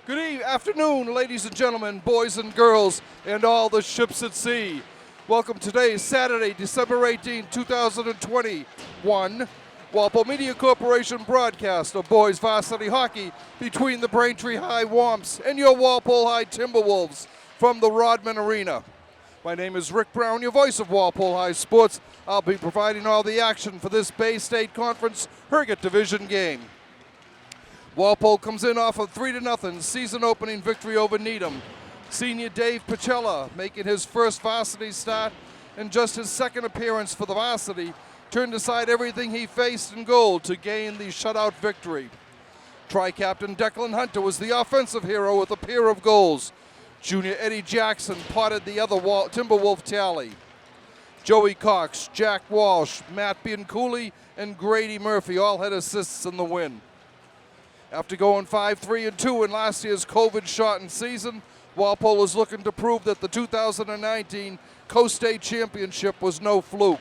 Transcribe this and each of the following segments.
Afternoon, ladies and gentlemen, boys and girls, and all the ships at sea. Welcome to today's Saturday, December 18, 2021, Walpole Media Corporation broadcast of boys varsity hockey between the Braintree High Womps and your Walpole High Timberwolves from the Rodman Arena. My name is Rick Brown, your voice of Walpole High Sports. I'll be providing all the action for this Bay State Conference Herget Division game. Walpole comes in off a 3-0 season opening victory over Needham. Senior Dave Pacella, making his first varsity start and just his second appearance for the varsity, turned aside everything he faced in goal to gain the shutout victory. Tri-captain Declan Hunter was the offensive hero with a pair of goals. Junior Eddie Jackson potted the other Timberwolf tally. Joey Cox, Jack Walsh, Matt Bianculli, and Grady Murphy all had assists in the win. After going 5-3-2 in last year's COVID-shortened season, Walpole is looking to prove that the 2019 Coast State Championship was no fluke.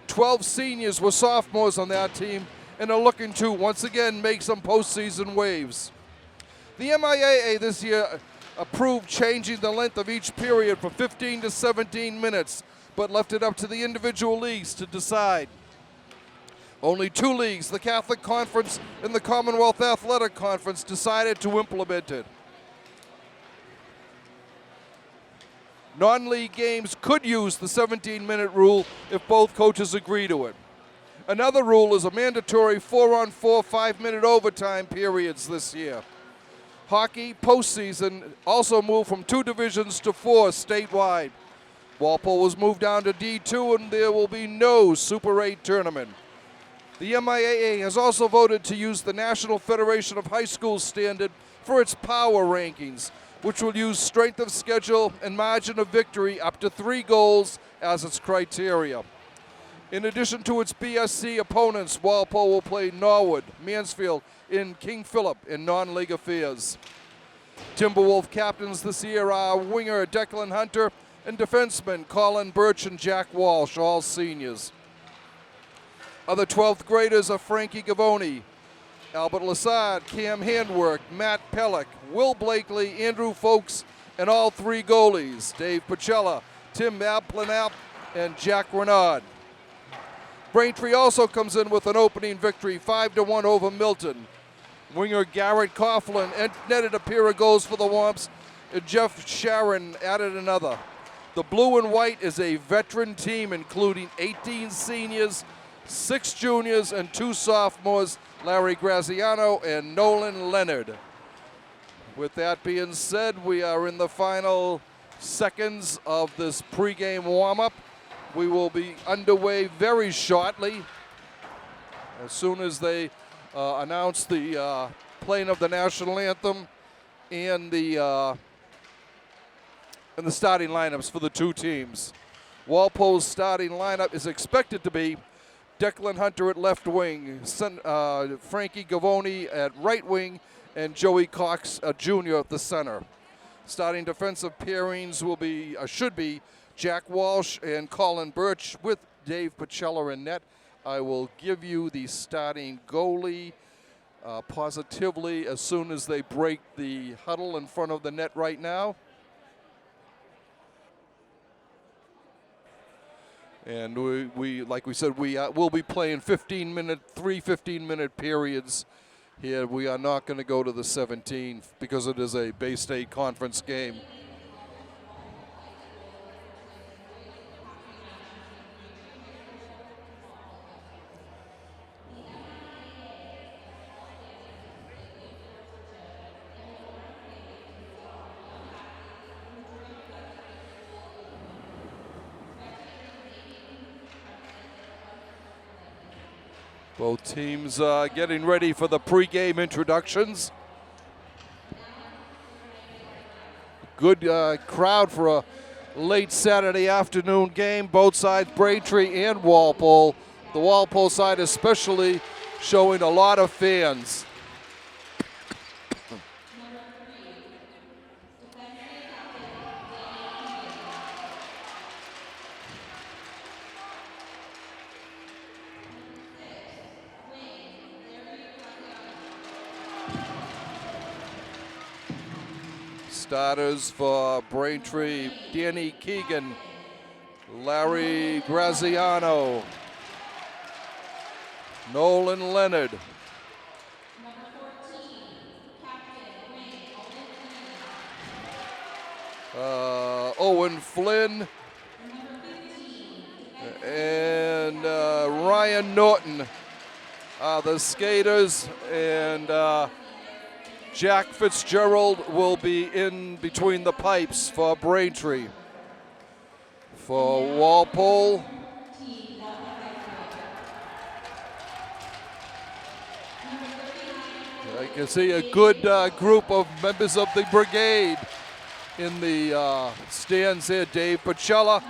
12 seniors were sophomores on that team and are looking to once again make some postseason waves. The MIAA this year approved changing the length of each period from 15 to 17 minutes, but left it up to the individual leagues to decide. Only two leagues, the Catholic Conference and the Commonwealth Athletic Conference, decided to implement it. Non-league games could use the 17-minute rule if both coaches agree to it. Another rule is a mandatory 4-on-4 5-minute overtime periods this year. Hockey postseason also moved from 2 divisions to 4 statewide. Walpole was moved down to D2 and there will be no Super 8 tournament. The MIAA has also voted to use the National Federation of High Schools standard for its power rankings, which will use strength of schedule and margin of victory up to 3 goals as its criteria. In addition to its BSC opponents, Walpole will play Norwood, Mansfield, and King Philip in non-league affairs. Timberwolf captains this year are winger Declan Hunter and defensemen Colin Birch and Jack Walsh, all seniors. Other 12th graders are Frankie Gavoni, Albert Lassard, Cam Handwork, Matt Pellick, Will Blakely, Andrew Folks, and all 3 goalies, Dave Pacella, Tim Abplanap, and Jack Renaud. Braintree also comes in with an opening victory, 5-1 over Milton. Winger Garrett Coughlin netted a pair of goals for the Womps, and Jeff Sharon added another. The Blue and White is a veteran team including 18 seniors, 6 juniors, and 2 sophomores, Larry Graziano and Nolan Leonard. With that being said, we are in the final seconds of this pregame warm-up. We will be underway very shortly as soon as they announce the playing of the national anthem and the starting lineups for the 2 teams. Walpole's starting lineup is expected to be Declan Hunter at left wing, Frankie Gavoni at right wing, and Joey Cox, Jr. at the center. Starting defensive pairings should be Jack Walsh and Colin Birch with Dave Pacella in net. I will give you the starting goalie positively as soon as they break the huddle in front of the net right now. And like we said, we'll be playing 3 15-minute periods here. We are not going to go to the 17 because it is a Bay State Conference game. Both teams getting ready for the pregame introductions. Good crowd for a late Saturday afternoon game. Both sides, Braintree and Walpole. The Walpole side especially showing a lot of fans. Starters for Braintree: Danny Keegan, Larry Graziano, Nolan Leonard, Owen Flynn, and Ryan Norton are the skaters, and Jack Fitzgerald will be in between the pipes for Braintree. For Walpole, I can see a good group of members of the brigade in the stands here. Dave Pacella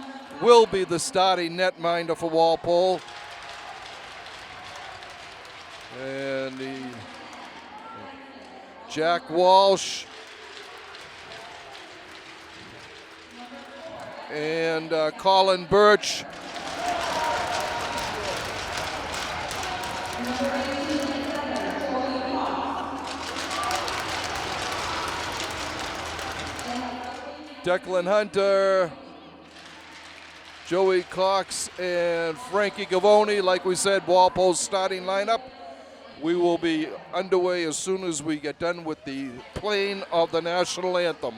will be the starting netminder for Walpole. And Jack Walsh and Colin Birch. Declan Hunter, Joey Cox, and Frankie Gavoni. Like we said, Walpole's starting lineup. We will be underway as soon as we get done with the playing of the national anthem.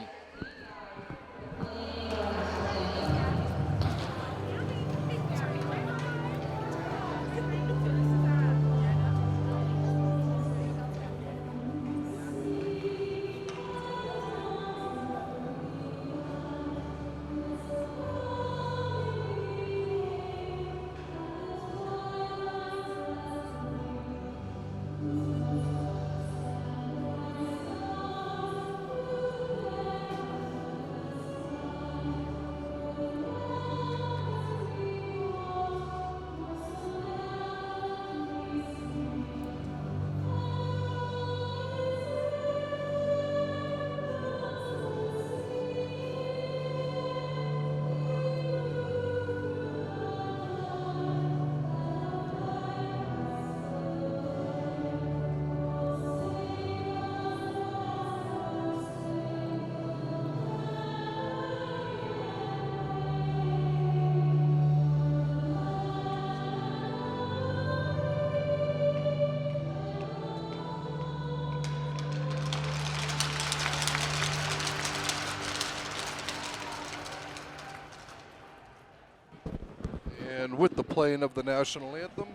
And with the playing of the national anthem,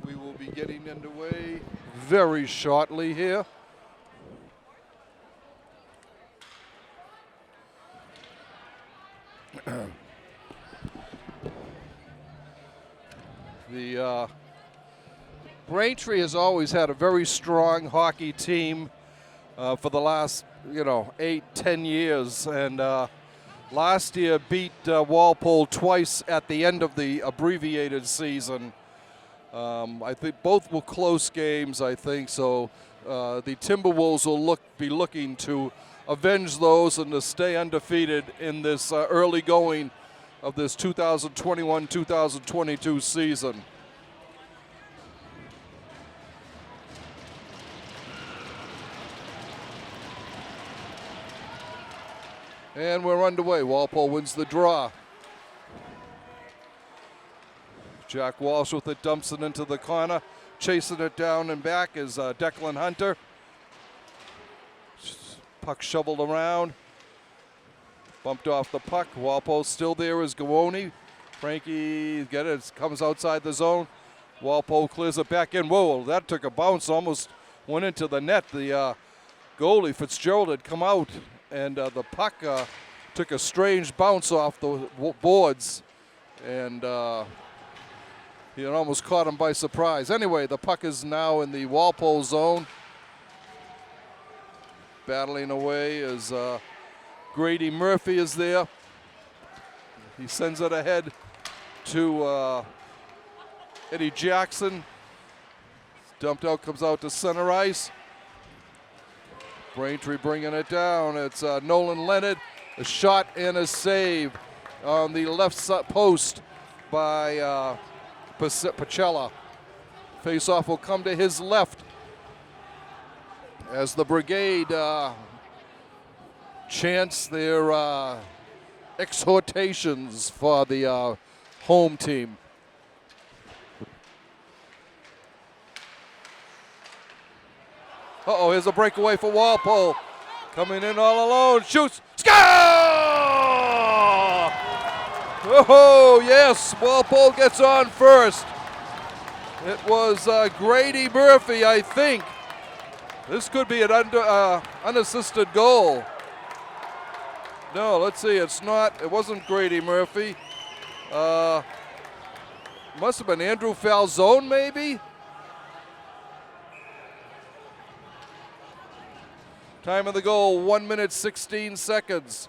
we will be getting underway very shortly here. The Braintree has always had a very strong hockey team for the last, 8-10 years, and last year beat Walpole twice at the end of the abbreviated season. I think both were close games, I think, so the Timberwolves will be looking to avenge those and to stay undefeated in this early going of this 2021-2022 season. And we're underway. Walpole wins the draw. Jack Walsh with it, dumps it into the corner. Chasing it down and back is Declan Hunter. Puck shoveled around. Bumped off the puck. Walpole still there is Gawoni. Frankie comes outside the zone. Walpole clears it back in. Whoa, that took a bounce, almost went into the net. The goalie, Fitzgerald, had come out, and the puck took a strange bounce off the boards, and he almost caught him by surprise. Anyway, the puck is now in the Walpole zone. Battling away as Grady Murphy is there. He sends it ahead to Eddie Jackson. Dumped out, comes out to center ice. Braintree bringing it down. It's Nolan Leonard. A shot and a save on the left post by Pacella. Face-off will come to his left as the brigade chants their exhortations for the home team. Uh-oh, here's a breakaway for Walpole. Coming in all alone, shoots, score! Oh, yes, Walpole gets on first. It was Grady Murphy, I think. This could be an unassisted goal. No, let's see, it's not. It wasn't Grady Murphy. Must have been Andrew Falzone, maybe? Time of the goal, 1 minute, 16 seconds.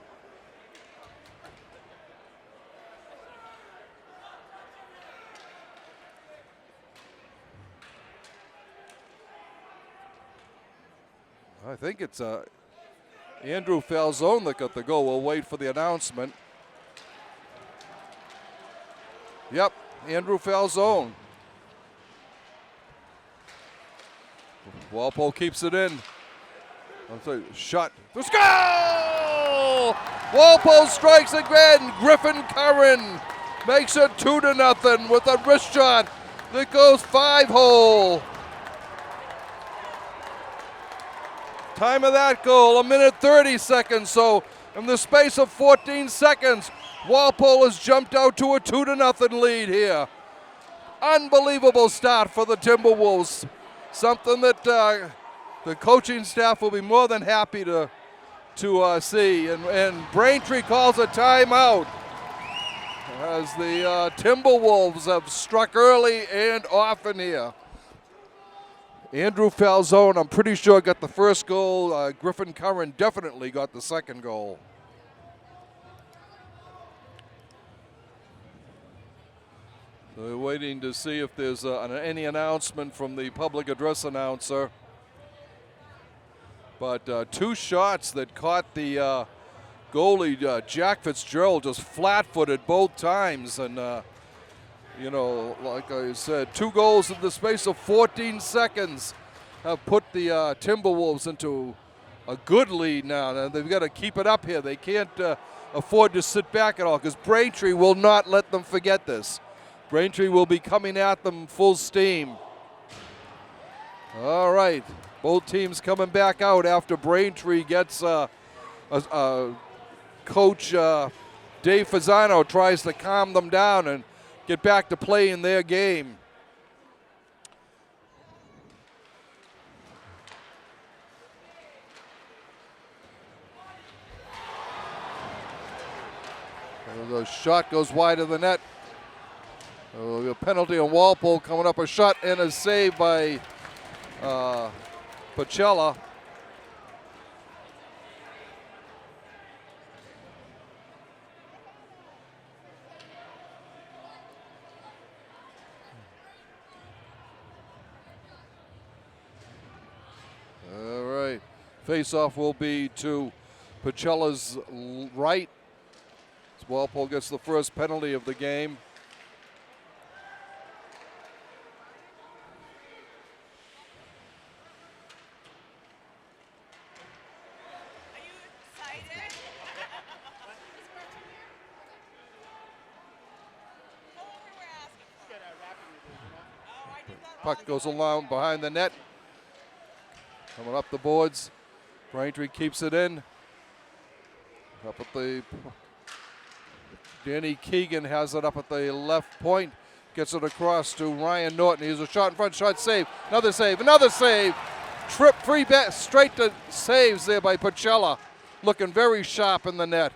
I think it's Andrew Falzone that got the goal. We'll wait for the announcement. Yep, Andrew Falzone. Walpole keeps it in. Shot. Let's go! Walpole strikes again. Griffin Curran makes it 2-0 with a wrist shot that goes 5-hole. Time of that goal, 1 minute 30 seconds. So in the space of 14 seconds, Walpole has jumped out to a 2-0 lead here. Unbelievable start for the Timberwolves. Something that the coaching staff will be more than happy to see. And Braintree calls a timeout as the Timberwolves have struck early and often here. Andrew Falzone, I'm pretty sure, got the first goal. Griffin Curran definitely got the second goal. So we're waiting to see if there's any announcement from the public address announcer. But two shots that caught the goalie, Jack Fitzgerald, just flat-footed both times. And, you know, like I said, 2 goals in the space of 14 seconds have put the Timberwolves into a good lead now. Now they've got to keep it up here. They can't afford to sit back at all because Braintree will not let them forget this. Braintree will be coming at them full steam. All right. Both teams coming back out after Braintree gets Coach Dave Fasano tries to calm them down and get back to playing their game. The shot goes wide of the net. A penalty on Walpole coming up. A shot and a save by Pacella. All right. Face-off will be to Pacella's right. As Walpole gets the first penalty of the game. Puck goes along behind the net. Coming up the boards. Braintree keeps it in. Up at the... Danny Keegan has it up at the left point. Gets it across to Ryan Norton. He's a shot in front, shot save. Another save, another save. Trip free back, straight to saves there by Pacella. Looking very sharp in the net.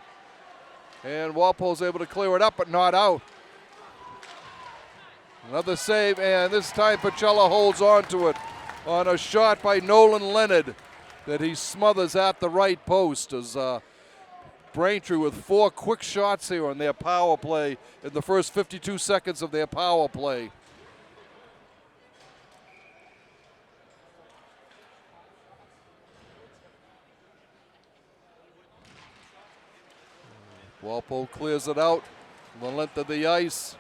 And Walpole's able to clear it up, but not out. Another save, and this time Pacella holds on to it on a shot by Nolan Leonard that he smothers at the right post as Braintree with 4 quick shots here on their power play in the first 52 seconds of their power play. Walpole clears it out the length of the ice.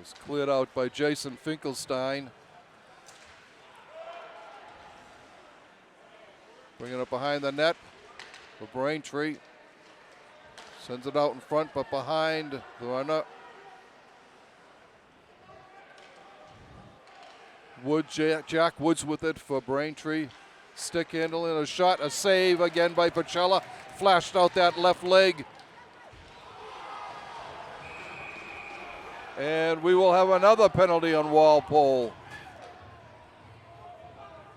It's cleared out by Jason Finkelstein. Bringing it behind the net for Braintree. Sends it out in front, but behind the runner. Jack Woods with it for Braintree. Stick handling, a shot, a save again by Pacella. Flashed out that left leg. And we will have another penalty on Walpole.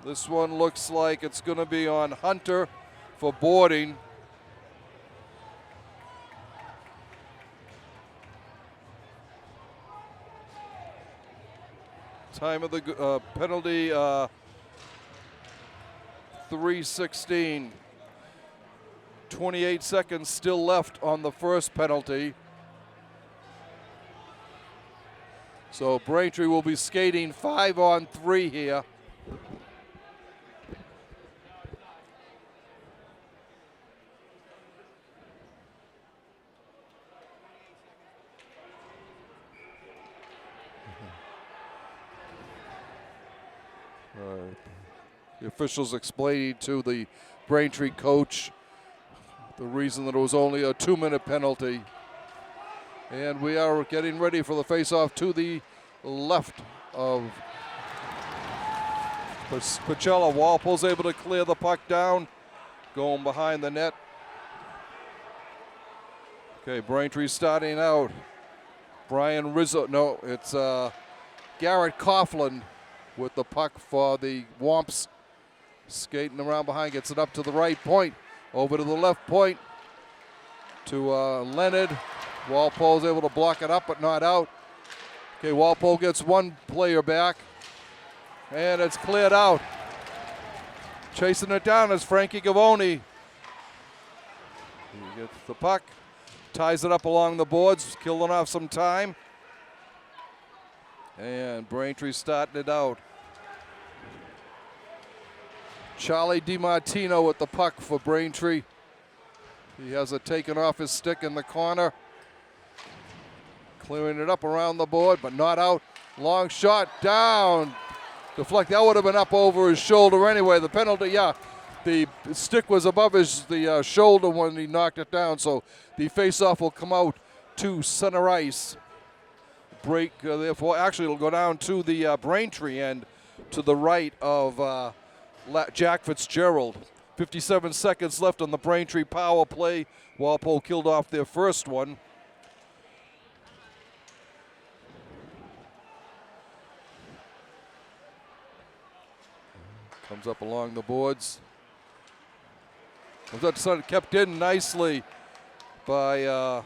This one looks like it's going to be on Hunter for boarding. Time of the penalty, 3:16. 28 seconds still left on the first penalty. So Braintree will be skating 5-on-3 here. The officials explaining to the Braintree coach the reason that it was only a 2-minute penalty. And we are getting ready for the face-off to the left of Pacella. Walpole's able to clear the puck down, going behind the net. Okay, Braintree starting out. Brian Rizzo, no, it's Garrett Coughlin with the puck for the Womps. Skating around behind, gets it up to the right point, over to the left point to Leonard. Walpole's able to block it up, but not out. Okay, Walpole gets one player back, and it's cleared out. Chasing it down is Frankie Gavoni. He gets the puck, ties it up along the boards, killing off some time. And Braintree starting it out. Charlie DiMartino with the puck for Braintree. He has it taken off his stick in the corner. Clearing it up around the board, but not out. Long shot down. Deflect. That would have been up over his shoulder anyway. The penalty, yeah. The stick was above his shoulder when he knocked it down, so the face-off will come out to center ice. Break, therefore, actually it'll go down to the Braintree end to the right of Jack Fitzgerald. 57 seconds left on the Braintree power play. Walpole killed off their first one. Comes up along the boards. Comes up to center, kept in nicely by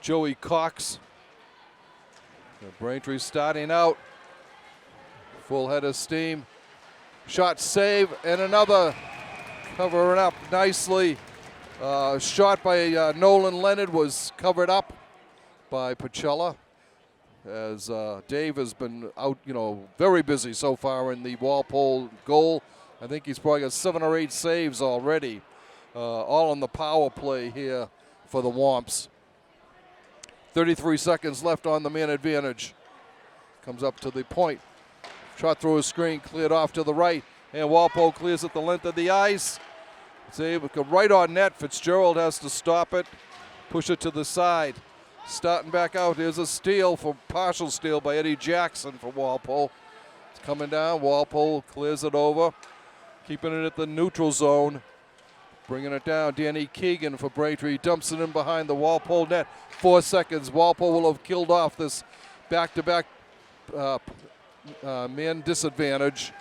Joey Cox. Braintree starting out. Full head of steam. Shot save, and another covering up nicely. Shot by Nolan Leonard was covered up by Pacella, as Dave has been out, very busy so far in the Walpole goal. I think he's probably got 7 or 8 saves already, all on the power play here for the Womps. 33 seconds left on the man advantage. Comes up to the point. Shot through a screen, cleared off to the right, and Walpole clears at the length of the ice. It's able to go right on net. Fitzgerald has to stop it, push it to the side. Starting back out, here's a steal, partial steal by Eddie Jackson for Walpole. It's coming down, Walpole clears it over, keeping it at the neutral zone. Bringing it down, Danny Keegan for Braintree, dumps it in behind the Walpole net. 4 seconds, Walpole will have killed off this back-to-back man disadvantage.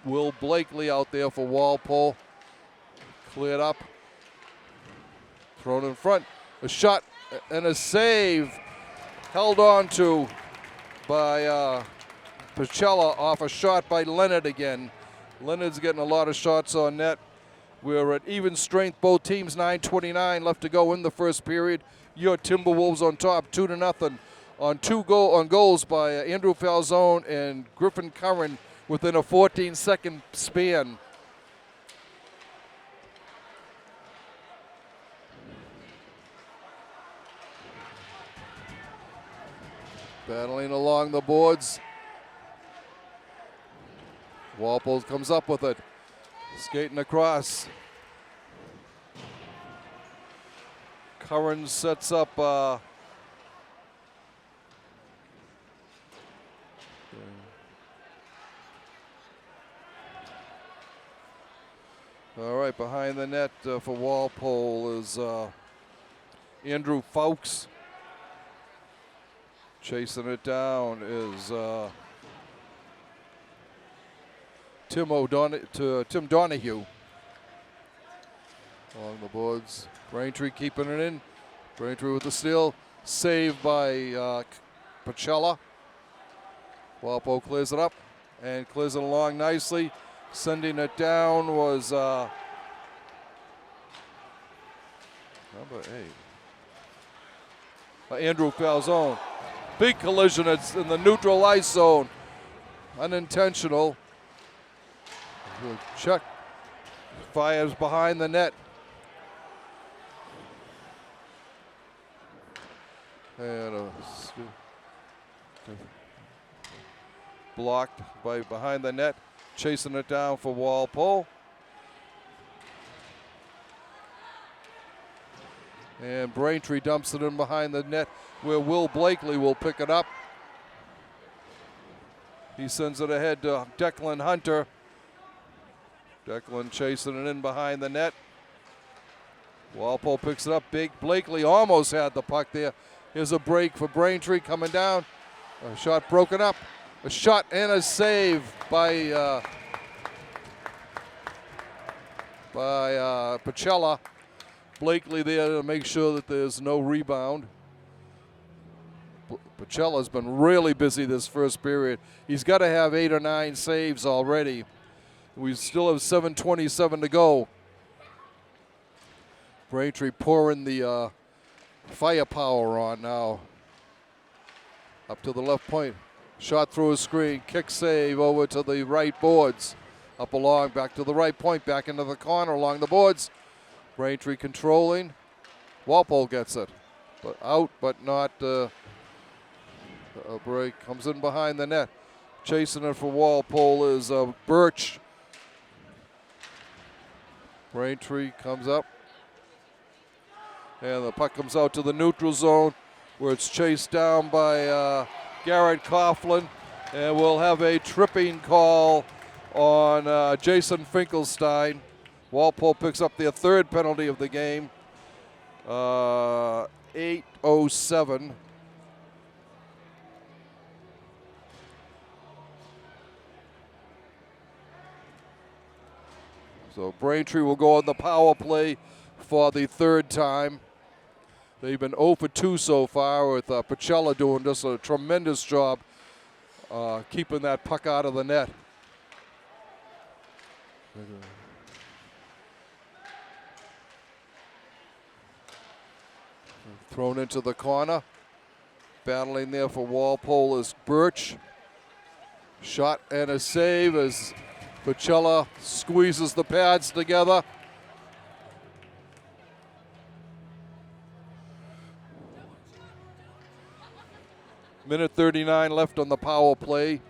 Will Blakely out there for Walpole. Cleared up. Thrown in front. A shot and a save. Held on to by Pacella off a shot by Leonard again. Leonard's getting a lot of shots on net. We're at even strength. Both teams 9:29 left to go in the first period. Your Timberwolves on top, 2-0 on goals by Andrew Falzone and Griffin Curran within a 14-second span. Battling along the boards. Walpole comes up with it. Skating across. Curran sets up all right, behind the net for Walpole is Andrew Fowkes. Chasing it down is Tim Donahue. Along the boards. Braintree keeping it in. Braintree with the steal. Saved by Pacella. Walpole clears it up and clears it along nicely. Sending it down was number 8. Andrew Falzone. Big collision. It's in the neutral ice zone. Unintentional. Chuck fires behind the net. And blocked by behind the net. Chasing it down for Walpole. And Braintree dumps it in behind the net where Will Blakely will pick it up. He sends it ahead to Declan Hunter. Declan chasing it in behind the net. Walpole picks it up big. Blakely almost had the puck there. Here's a break for Braintree coming down. A shot broken up. A shot and a save by Pacella. Blakely there to make sure that there's no rebound. Pacella's been really busy this first period. He's got to have 8 or 9 saves already. We still have 7:27 to go. Braintree pouring the firepower on now. Up to the left point. Shot through a screen. Kick save over to the right boards. Up along, back to the right point. Back into the corner along the boards. Braintree controlling. Walpole gets it. But out, but not a break. Comes in behind the net. Chasing it for Walpole is Birch. Braintree comes up. And the puck comes out to the neutral zone where it's chased down by Garrett Coughlin. And we'll have a tripping call on Jason Finkelstein. Walpole picks up their third penalty of the game. 8:07. So Braintree will go on the power play for the third time. They've been 0 for 2 so far with Pacella doing just a tremendous job keeping that puck out of the net. Thrown into the corner. Battling there for Walpole is Birch. Shot and a save as Pacella squeezes the pads together. Minute 39 left on the power play.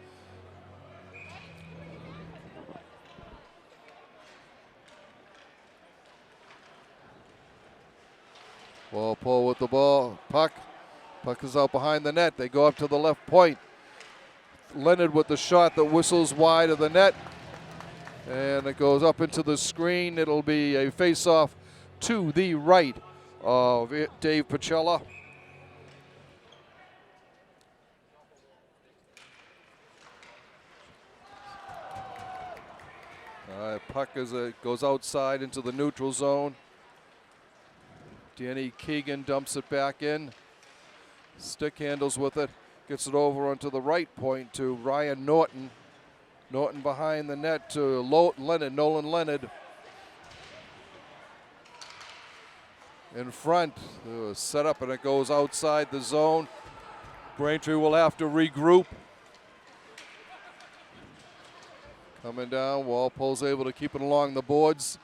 Walpole with the ball. Puck is out behind the net. They go up to the left point. Leonard with the shot that whistles wide of the net. And it goes up into the screen. It'll be a face-off to the right of Dave Pacella. Puck as it goes outside into the neutral zone. Danny Keegan dumps it back in. Stick handles with it. Gets it over onto the right point to Ryan Norton. Norton behind the net to Nolan Leonard. In front, set up and it goes outside the zone. Braintree will have to regroup. Coming down, Walpole's able to keep it along the boards.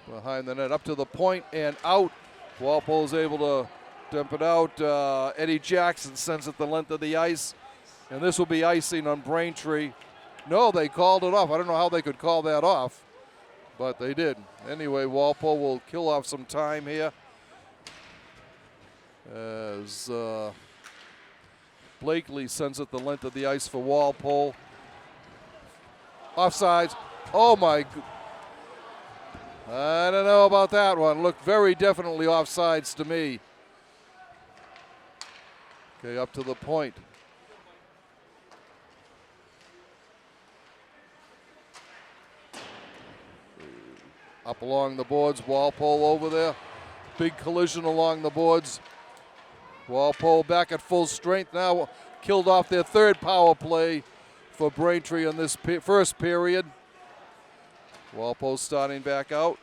Behind the net, up to the point and out. Walpole's able to dump it out. Eddie Jackson sends it the length of the ice. And this will be icing on Braintree. No, they called it off. I don't know how they could call that off, but they did. Anyway, Walpole will kill off some time here as Blakely sends it the length of the ice for Walpole. Offsides. Oh my. I don't know about that one. Looked very definitely offsides to me. Okay, up to the point. Up along the boards, Walpole over there. Big collision along the boards. Walpole back at full strength now. Killed off their third power play for Braintree in this first period. Walpole starting back out.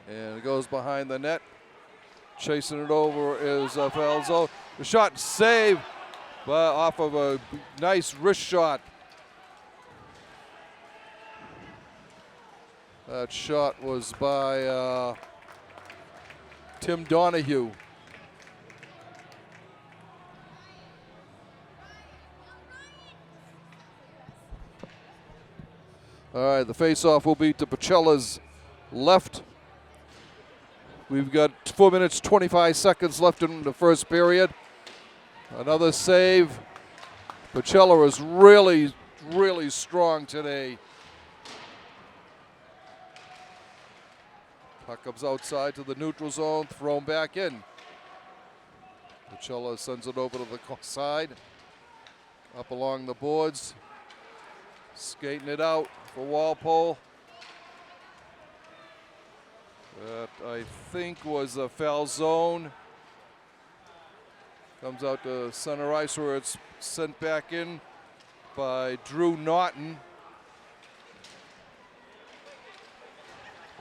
And it goes behind the net. Chasing it over is Falzo. The shot saved off of a nice wrist shot. That shot was by Tim Donahue. All right, the faceoff will be to Pacella's left. We've got 4 minutes, 25 seconds left in the first period. Another save. Pacella is really, really strong today. Puck comes outside to the neutral zone, thrown back in. Pacella sends it over to the side. Up along the boards. Skating it out for Walpole. That I think was a foul zone. Comes out to center ice where it's sent back in by Drew Naughton.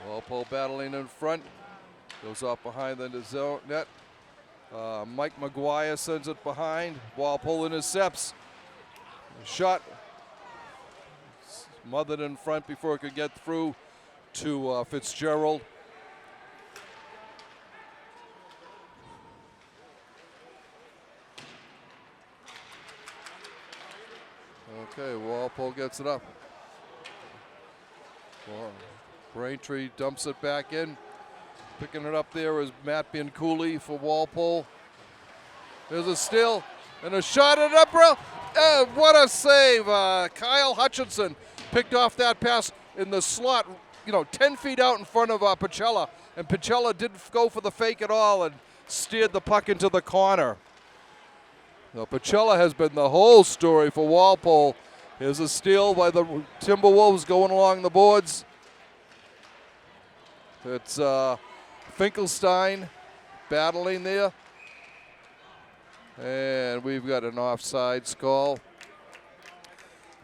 Walpole battling in front. Goes off behind the zone net. Mike McGuire sends it behind. Walpole intercepts. Shot smothered in front before it could get through to Fitzgerald. Okay, Walpole gets it up. Braintree dumps it back in. Picking it up there is Matt Bianculli for Walpole. There's a steal and a shot at up, bro. What a save. Kyle Hutchinson picked off that pass in the slot, 10 feet out in front of Pacella. And Pacella didn't go for the fake at all and steered the puck into the corner. Now, Pacella has been the whole story for Walpole. Here's a steal by the Timberwolves going along the boards. It's Finkelstein battling there. And we've got an offsides call.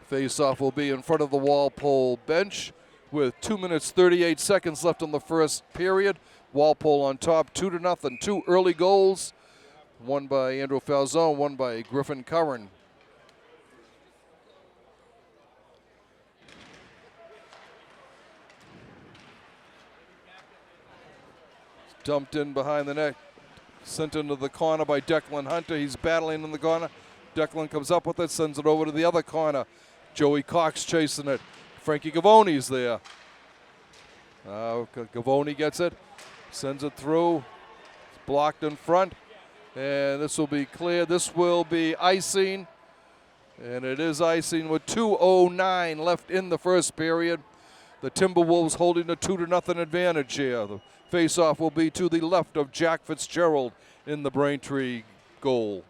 Face-off will be in front of the Walpole bench with 2 minutes, 38 seconds left in the first period. Walpole on top, 2-0. 2 early goals. One by Andrew Falzone, one by Griffin Curran. Dumped in behind the net. Sent into the corner by Declan Hunter. He's battling in the corner. Declan comes up with it, sends it over to the other corner. Joey Cox chasing it. Frankie Gavoni's there. Gavoni gets it, sends it through. It's blocked in front. And this will be clear. This will be icing. And it is icing with 2:09 left in the first period. The Timberwolves holding a 2-0 advantage here. The face-off will be to the left of Jack Fitzgerald in the Braintree goal.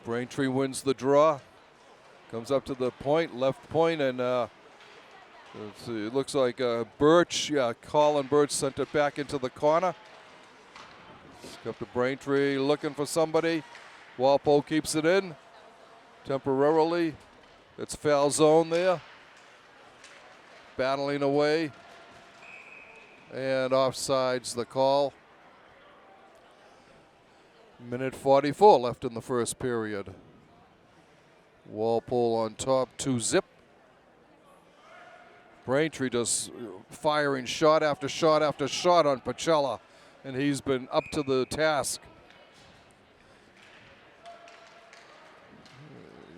Braintree wins the draw. Comes up to the point, left point, and it looks like Birch, Colin Birch sent it back into the corner. Up to Braintree looking for somebody. Walpole keeps it in temporarily. It's foul zone there. Battling away. And offsides the call. Minute 44 left in the first period. Walpole on top, 2-0. Braintree just firing shot after shot after shot on Pacella, and he's been up to the task.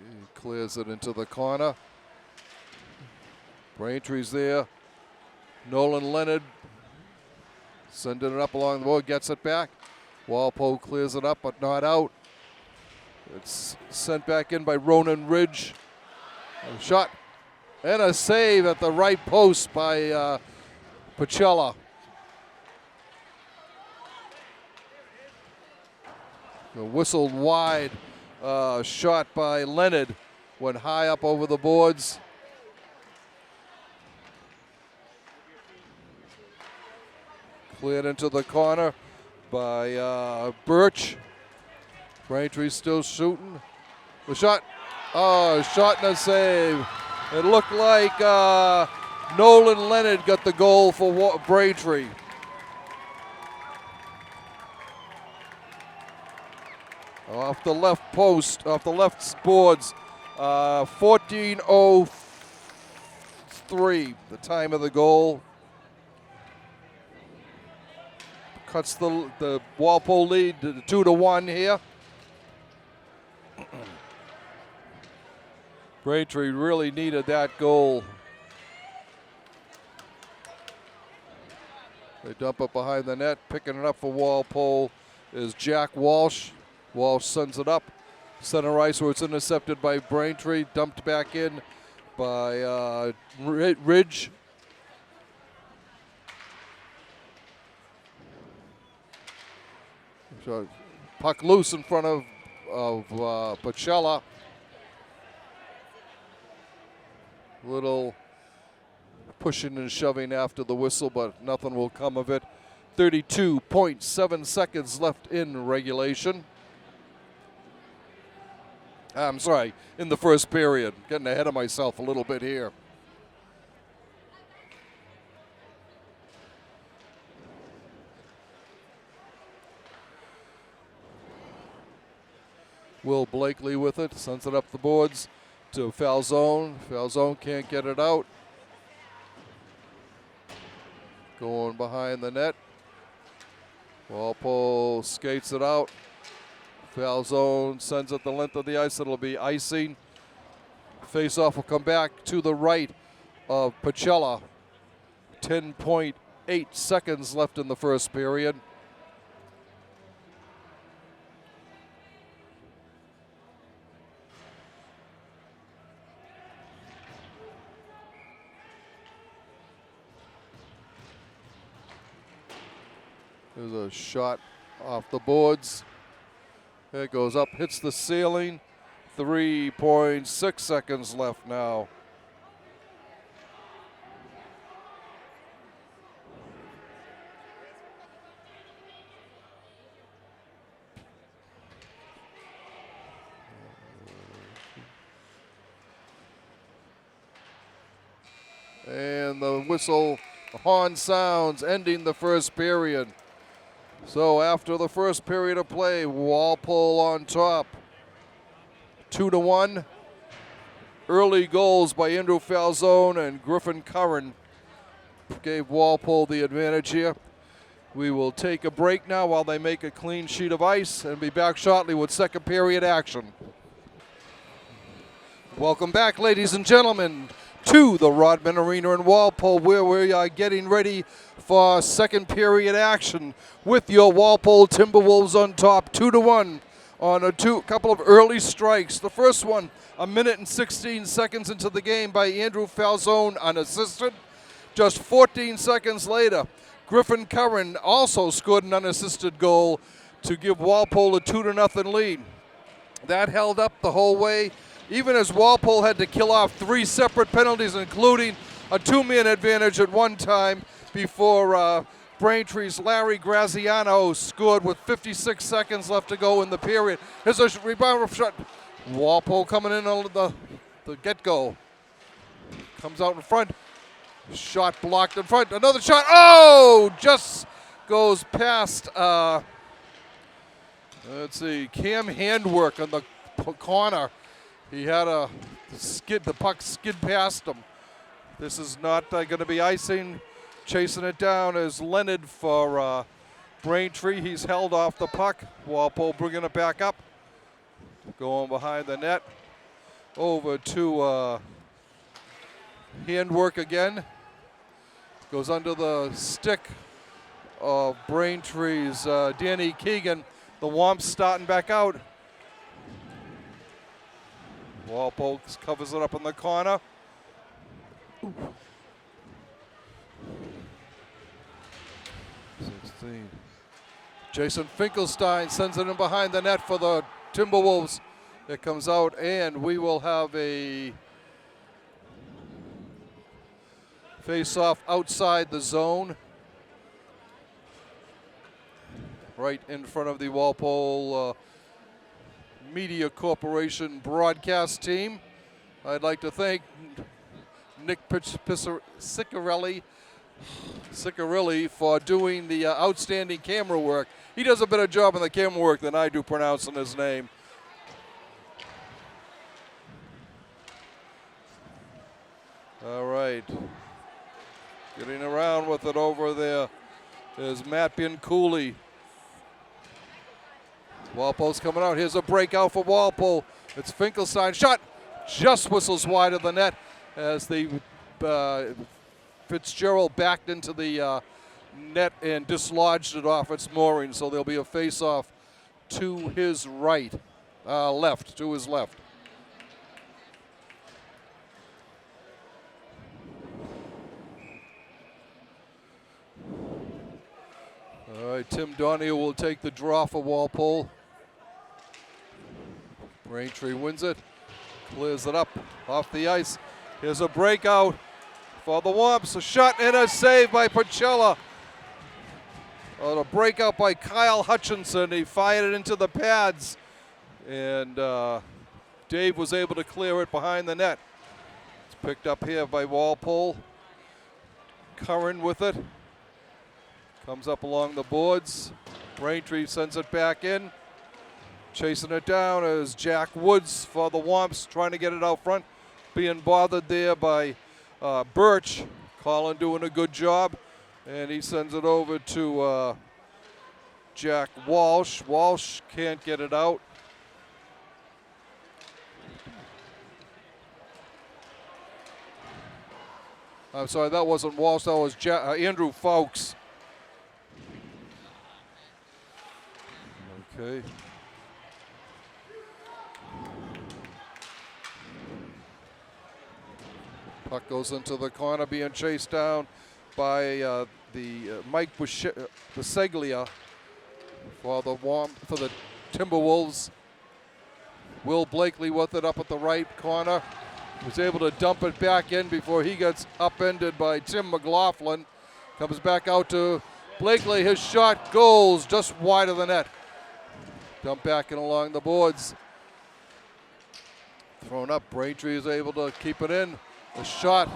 He clears it into the corner. Braintree's there. Nolan Leonard sending it up along the board, gets it back. Walpole clears it up, but not out. It's sent back in by Ronan Ridge. A shot and a save at the right post by Pacella. A whistled wide shot by Leonard, went high up over the boards. Cleared into the corner by Birch. Braintree still shooting. The shot, shot and a save. It looked like Nolan Leonard got the goal for Braintree. Off the left post, off the left boards, 14:03, the time of the goal. Cuts the Walpole lead to 2-1 here. Braintree really needed that goal. They dump it behind the net. Picking it up for Walpole is Jack Walsh. Walsh sends it up center ice where it's intercepted by Braintree. Dumped back in by Ridge. So puck loose in front of Pacella. Little pushing and shoving after the whistle, but nothing will come of it. 32.7 seconds left in regulation. I'm sorry, in the first period. Getting ahead of myself a little bit here. Will Blakely with it, sends it up the boards to Falzone. Falzone can't get it out. Going behind the net. Walpole skates it out. Falzone sends it the length of the ice. It'll be icing. Face-off will come back to the right of Pacella. 10.8 seconds left in the first period. There's a shot off the boards. It goes up, hits the ceiling. 3.6 seconds left now. And the whistle, the horn sounds, ending the first period. So after the first period of play, Walpole on top, 2-1. Early goals by Andrew Falzone and Griffin Curran gave Walpole the advantage here. We will take a break now while they make a clean sheet of ice and be back shortly with second period action. Welcome back, ladies and gentlemen, to the Rodman Arena in Walpole, where we are getting ready for second period action with your Walpole Timberwolves on top, 2-1 on a couple of early strikes. The first one, 1 minute and 16 seconds into the game by Andrew Falzone unassisted. Just 14 seconds later, Griffin Curran also scored an unassisted goal to give Walpole a 2-0 lead. That held up the whole way, even as Walpole had to kill off 3 separate penalties, including a 2-man advantage at one time before Braintree's Larry Graziano scored with 56 seconds left to go in the period. Here's a rebound shot. Walpole coming in on the get-go. Comes out in front. Shot blocked in front. Another shot. Oh! Just goes past, let's see, Cam Handwork on the corner. He had the puck skid past him. This is not going to be icing. Chasing it down is Leonard for Braintree. He's held off the puck. Walpole bringing it back up. Going behind the net. Over to handwork again. Goes under the stick of Braintree's Danny Keegan. The Womps starting back out. Walpole covers it up in the corner. Ooh. 16. Jason Finkelstein sends it in behind the net for the Timberwolves. It comes out, and we will have a face-off outside the zone, right in front of the Walpole Media Corporation broadcast team. I'd like to thank Nick Ciccarelli for doing the outstanding camera work. He does a better job on the camera work than I do pronouncing his name. All right. Getting around with it over there is Matt Bincooley. Walpole's coming out. Here's a breakout for Walpole. It's Finkelstein. Shot just whistles wide of the net as the Fitzgerald backed into the net and dislodged it off its mooring. So there'll be a face-off to his right, to his left. All right, Tim Donahue will take the draw for Walpole. Braintree wins it, clears it up off the ice. Here's a breakout for the Womps. A shot and a save by Pacella. A breakout by Kyle Hutchinson. He fired it into the pads, and Dave was able to clear it behind the net. It's picked up here by Walpole. Curran with it. Comes up along the boards. Braintree sends it back in. Chasing it down is Jack Woods for the Womps, trying to get it out front. Being bothered there by Birch. Colin doing a good job. And he sends it over to Jack Walsh. Walsh can't get it out. I'm sorry, that wasn't Walsh, that was Andrew Fowkes. Okay. Puck goes into the corner, being chased down by Mike Biseglia for the Timberwolves. Will Blakely with it up at the right corner. Was able to dump it back in before he gets upended by Tim McLaughlin. Comes back out to Blakely. His shot goes just wide of the net. Dump back in along the boards. Thrown up. Braintree is able to keep it in. The shot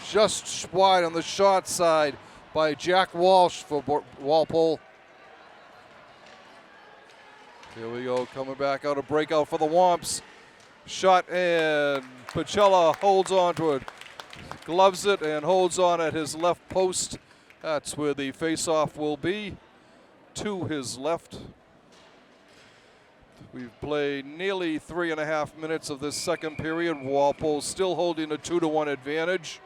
just wide on the short side by Jack Walsh for Walpole. Here we go, coming back out, a breakout for the Womps. Shot, and Pacella holds on to it. Gloves it and holds on at his left post. That's where the face-off will be, to his left. We've played nearly 3.5 minutes of this second period. Walpole still holding a 2-1 advantage.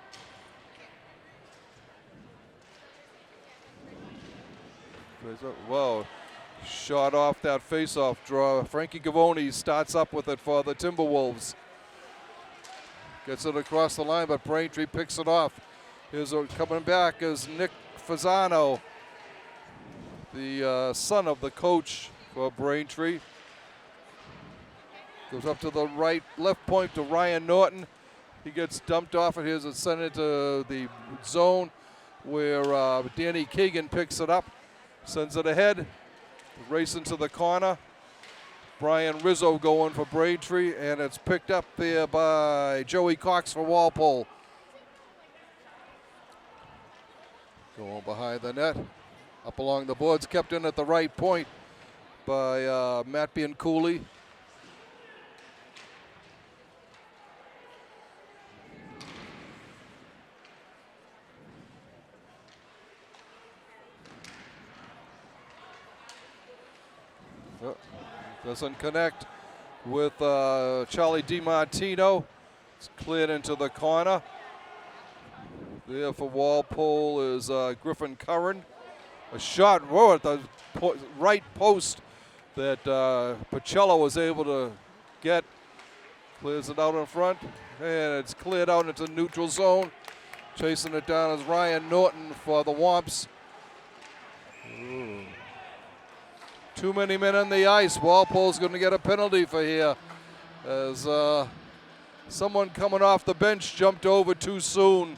Wow, shot off that face-off draw. Frankie Gavoni starts up with it for the Timberwolves. Gets it across the line, but Braintree picks it off. Here's coming back is Nick Fasano, the son of the coach for Braintree. Goes up to the left point to Ryan Norton. He gets dumped off it. Here's it sent into the zone where Danny Keegan picks it up. Sends it ahead. Racing to the corner. Brian Rizzo going for Braintree, and it's picked up there by Joey Cox for Walpole. Going behind the net. Up along the boards, kept in at the right point by Matt Bianculli. Doesn't connect with Charlie DiMartino. It's cleared into the corner. There for Walpole is Griffin Curran. A shot at the right post that Pacello was able to get. Clears it out in front, and it's cleared out into neutral zone. Chasing it down is Ryan Norton for the Womps. Ooh. Too many men on the ice. Walpole's going to get a penalty for here, as someone coming off the bench jumped over too soon.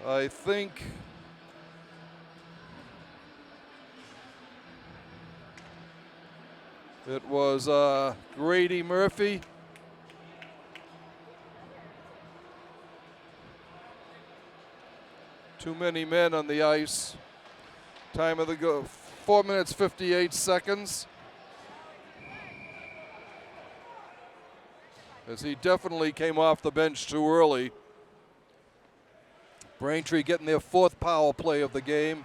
I think it was Grady Murphy. Too many men on the ice. Time of the go, 4 minutes, 58 seconds. As he definitely came off the bench too early. Braintree getting their 4th power play of the game.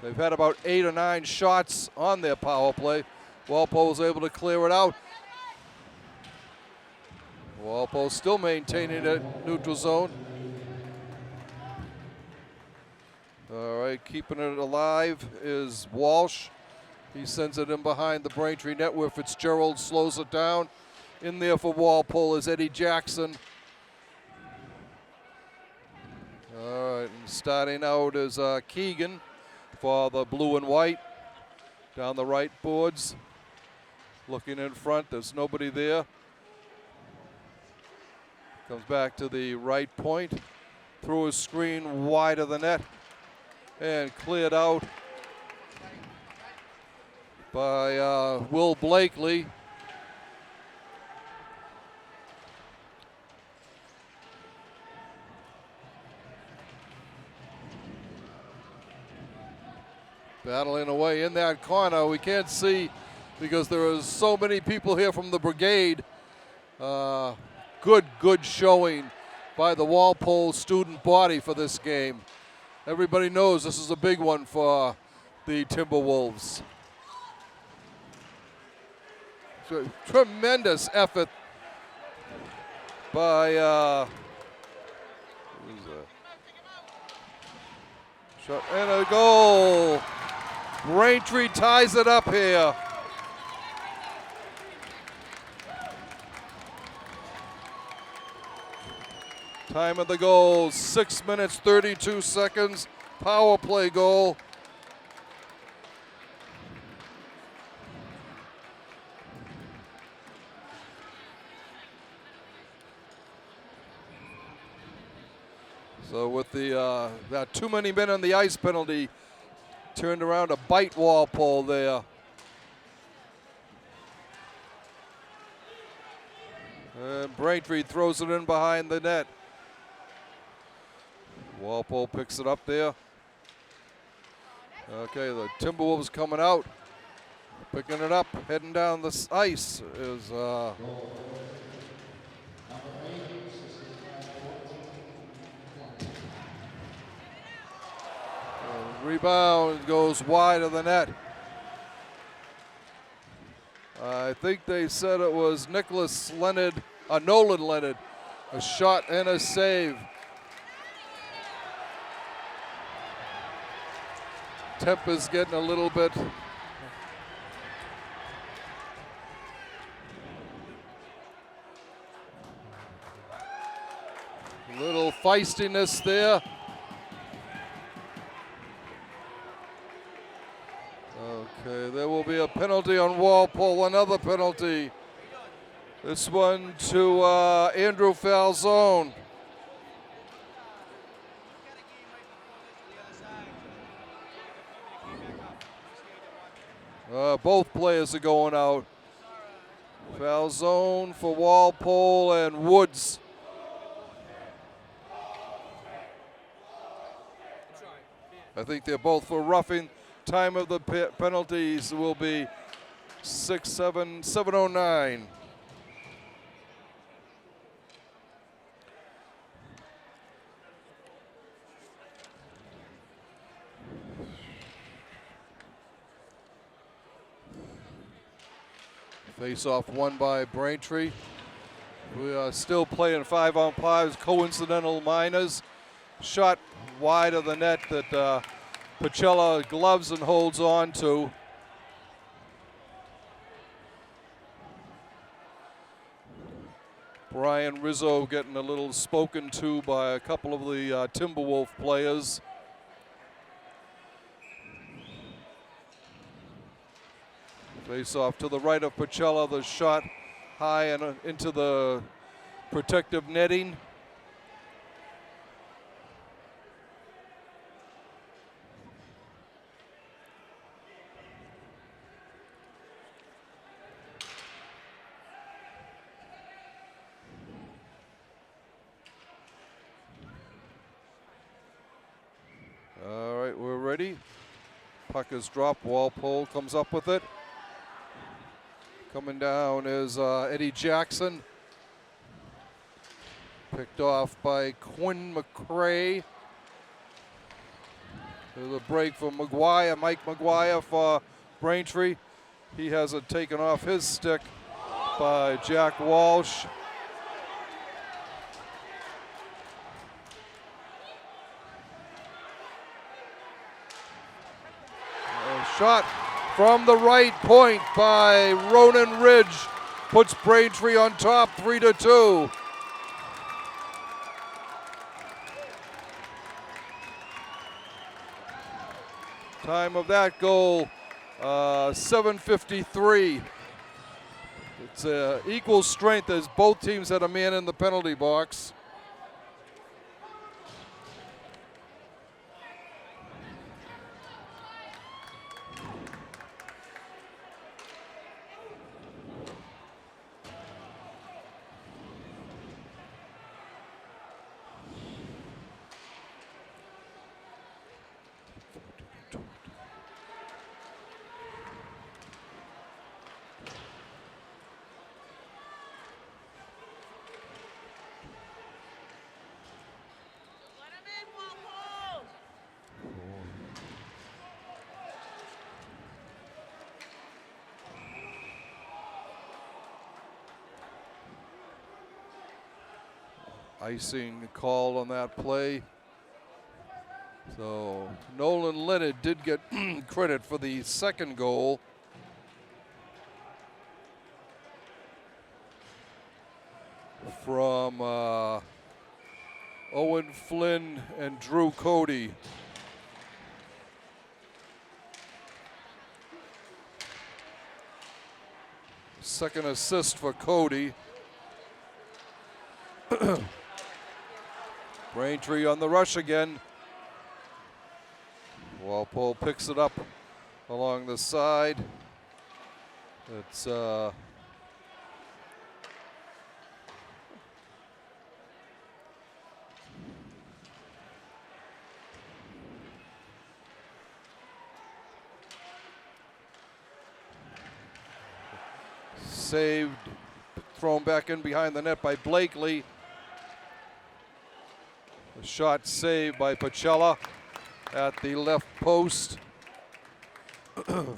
They've had about 8 or 9 shots on their power play. Walpole was able to clear it out. Walpole still maintaining it neutral zone. All right, keeping it alive is Walsh. He sends it in behind the Braintree net where Fitzgerald slows it down. In there for Walpole is Eddie Jackson. All right, and starting out is Keegan for the blue and white. Down the right boards. Looking in front, there's nobody there. Comes back to the right point. Through his screen wide of the net. And cleared out by Will Blakely. Battling away in that corner. We can't see because there are so many people here from the brigade. Good showing by the Walpole student body for this game. Everybody knows this is a big one for the Timberwolves. So, tremendous effort by shot and a goal. Braintree ties it up here. Time of the goal, 6 minutes, 32 seconds. Power play goal. So with the that too many men on the ice penalty, turned around to bite Walpole there. And Braintree throws it in behind the net. Walpole picks it up there. Okay, the Timberwolves coming out. Picking it up, heading down the ice is rebound goes wide of the net. I think they said it was Nolan Leonard. A shot and a save. Temper's getting a little bit feistiness there. Okay, there will be a penalty on Walpole, another penalty. This one to Andrew Falzone. Both players are going out. Falzone for Walpole and Woods. I think they're both for roughing. Time of the penalties will be 7:09. Face-off won by Braintree. We are still playing 5-on-5s, coincidental minors. Shot wide of the net that Pacella gloves and holds on to. Brian Rizzo getting a little spoken to by a couple of the Timberwolf players. Face off to the right of Pacella, the shot high and into the protective netting. All right, we're ready. Puck is dropped, Walpole comes up with it. Coming down is Eddie Jackson. Picked off by Quinn McCrae. There's a break for McGuire, Mike McGuire for Braintree. He has it taken off his stick by Jack Walsh. Shot from the right point by Ronan Ridge puts Braintree on top 3-2. Time of that goal, 7:53. It's equal strength as both teams had a man in the penalty box. Icing call on that play. So Nolan Leonard did get credit for the second goal. From Owen Flynn and Drew Cody. Second assist for Cody. Braintree on the rush again. Walpole picks it up along the side. It's saved, thrown back in behind the net by Blakely. The shot saved by Pacella at the left post. 18,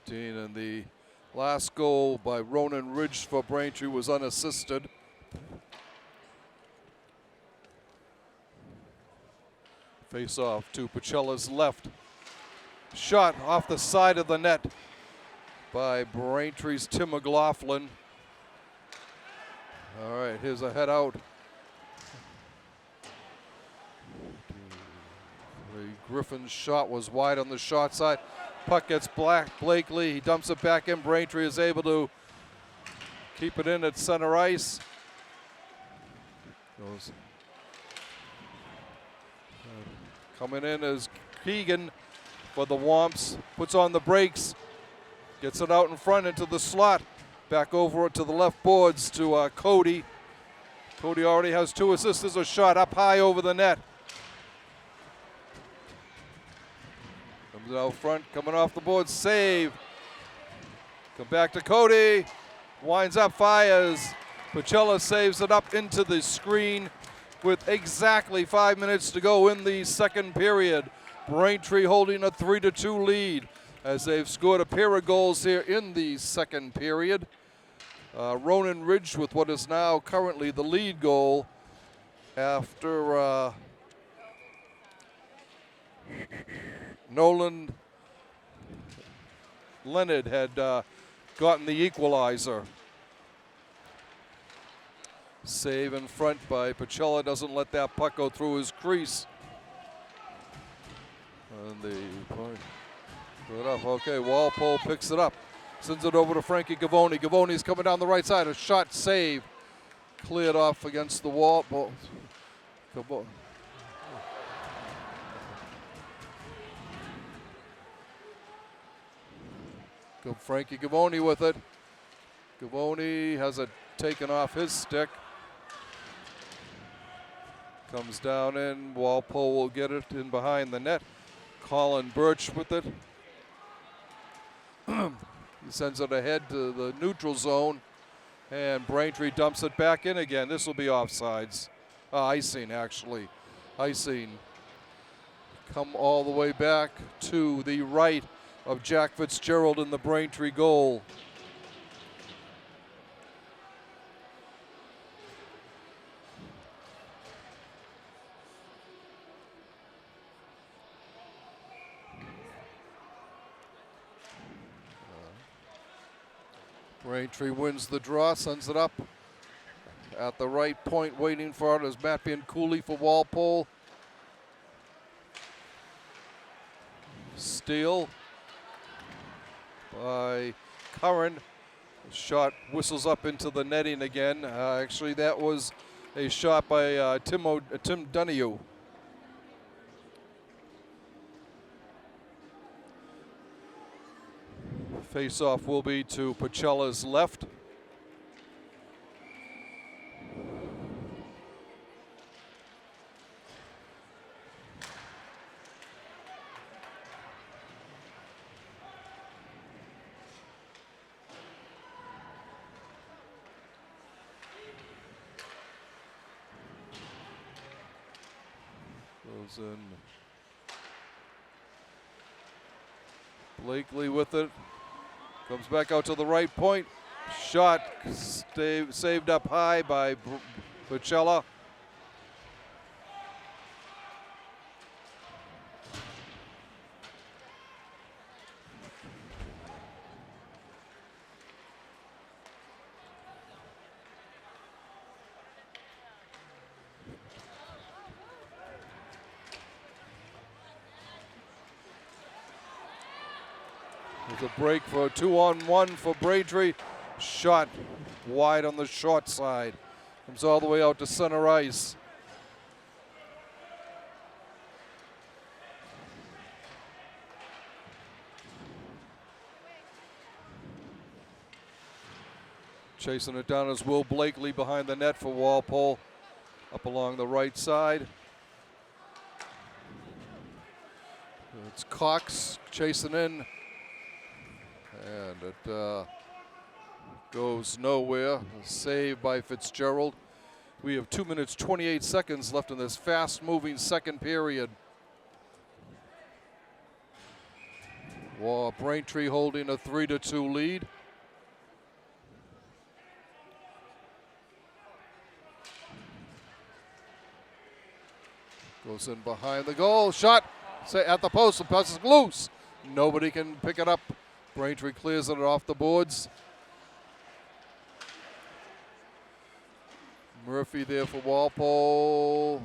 and the last goal by Ronan Ridge for Braintree was unassisted. Face off to Pacella's left. Shot off the side of the net by Braintree's Tim McLaughlin. All right, here's a head out. Griffin's shot was wide on the short side. Puck gets Blakely. He dumps it back in. Braintree is able to keep it in at center ice. Coming in is Keegan for the Womps. Puts on the brakes. Gets it out in front into the slot. Back over to the left boards to Cody. Cody already has 2 assists. There's a shot up high over the net. Comes out front, coming off the board, save. Come back to Cody. Winds up, fires. Pacella saves it up into the screen. with exactly 5 minutes to go in the second period. Braintree holding a 3-2 lead as they've scored a pair of goals here in the second period. Ronan Ridge with what is now currently the lead goal after Nolan Leonard had gotten the equalizer. Save in front by Pacella, doesn't let that puck go through his crease. And the point, put it up. Okay, Walpole picks it up. Sends it over to Frankie Gavoni. Gavoni's coming down the right side. A shot save. Cleared off against the wall. Go Frankie Gavoni with it. Gavoni has it taken off his stick. Comes down in. Walpole will get it in behind the net. Colin Birch with it. He sends it ahead to the neutral zone, and Braintree dumps it back in again. This will be offsides. Icing, actually. Icing. Come all the way back to the right of Jack Fitzgerald in the Braintree goal. Braintree wins the draw, sends it up at the right point, waiting for it is Matt Bianculli for Walpole. Steal by Curran. Shot whistles up into the netting again. Actually, that was a shot by Tim Donahue. Face-off will be to Pacella's left. Goes in. Blakely with it. Comes back out to the right point. Shot saved up high by Pacella. There's a break for a 2-on-1 for Braintree. Shot wide on the short side. Comes all the way out to center ice. Chasing it down is Will Blakely behind the net for Walpole. Up along the right side. It's Cox chasing in. And it goes nowhere. Save by Fitzgerald. We have 2 minutes, 28 seconds left in this fast-moving second period. Braintree holding a 3-2 lead. Goes in behind the goal. Shot at the post. The pass is loose. Nobody can pick it up. Braintree clears it off the boards. Murphy there for Walpole.